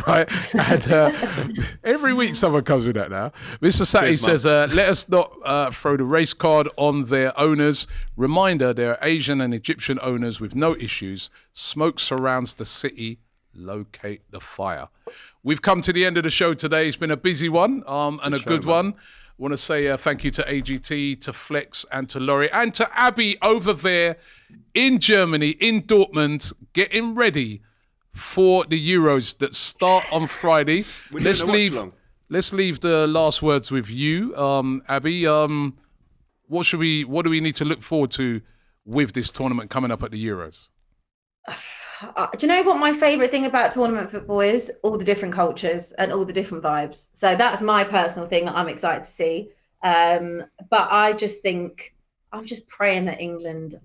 Right? And every week someone comes with that now. Mr. Sati says, let us not throw the race card on their owners. Reminder, there are Asian and Egyptian owners with no issues. Smoke surrounds the city. Locate the fire. We've come to the end of the show today. It's been a busy one and a good one. I want to say thank you to AGT, to Flex, and to Laurie, and to Abbi over there in Germany, in Dortmund, getting ready for the Euros that start on Friday.
Let's leave.
let's leave the last words with you, Abbi. What do we need to look forward to with this tournament coming up at the Euros?
Do you know what my favourite thing about tournament football is? All the different cultures and all the different vibes. So that's my personal thing that I'm excited to see. But I just think, I'm just praying that England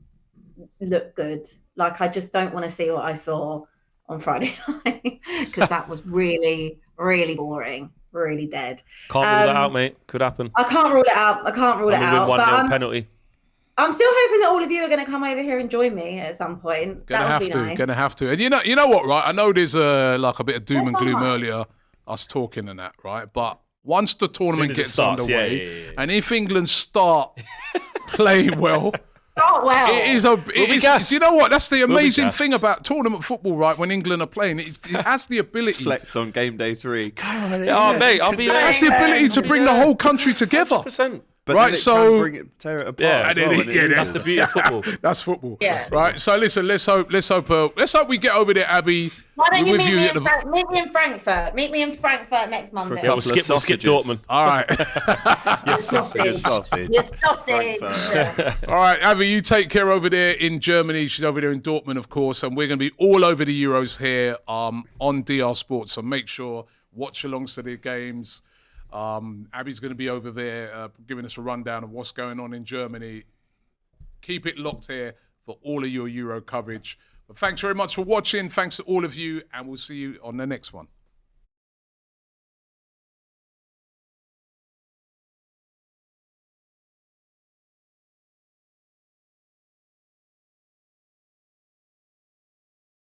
look good. Like, I just don't want to see what I saw on Friday night because that was really, really boring, really dead.
Can't rule that out, mate. Could happen.
I can't rule it out.
Win 1-0 penalty.
I'm still hoping that all of you are going to come over here and join me at some point. Gonna have
to. And you know what, right? I know there's like a bit of doom and gloom earlier, us talking and that, right? But once the tournament gets underway, and if England start playing well, you know what? That's the amazing thing about tournament football, right? When England are playing, it has the ability.
Flex on game day 3.
Mate, I'll be there.
That's the ability to bring the whole country together.
100%.
But
right,
so tear it apart.
That's the beauty of football.
That's football.
Yeah.
Right. So listen, let's hope we get over there, Abbi.
Why don't you meet me in Frankfurt? Meet me in Frankfurt next Monday.
Yeah, we'll skip Dortmund.
All right.
Your sausage.
All right, Abbi, you take care over there in Germany. She's over there in Dortmund, of course, and we're going to be all over the Euros here on DR Sports. So make sure watch along to the games. Abby's going to be over there giving us a rundown of what's going on in Germany. Keep it locked here for all of your Euro coverage. But thanks very much for watching. Thanks to all of you, and we'll see you on the next one.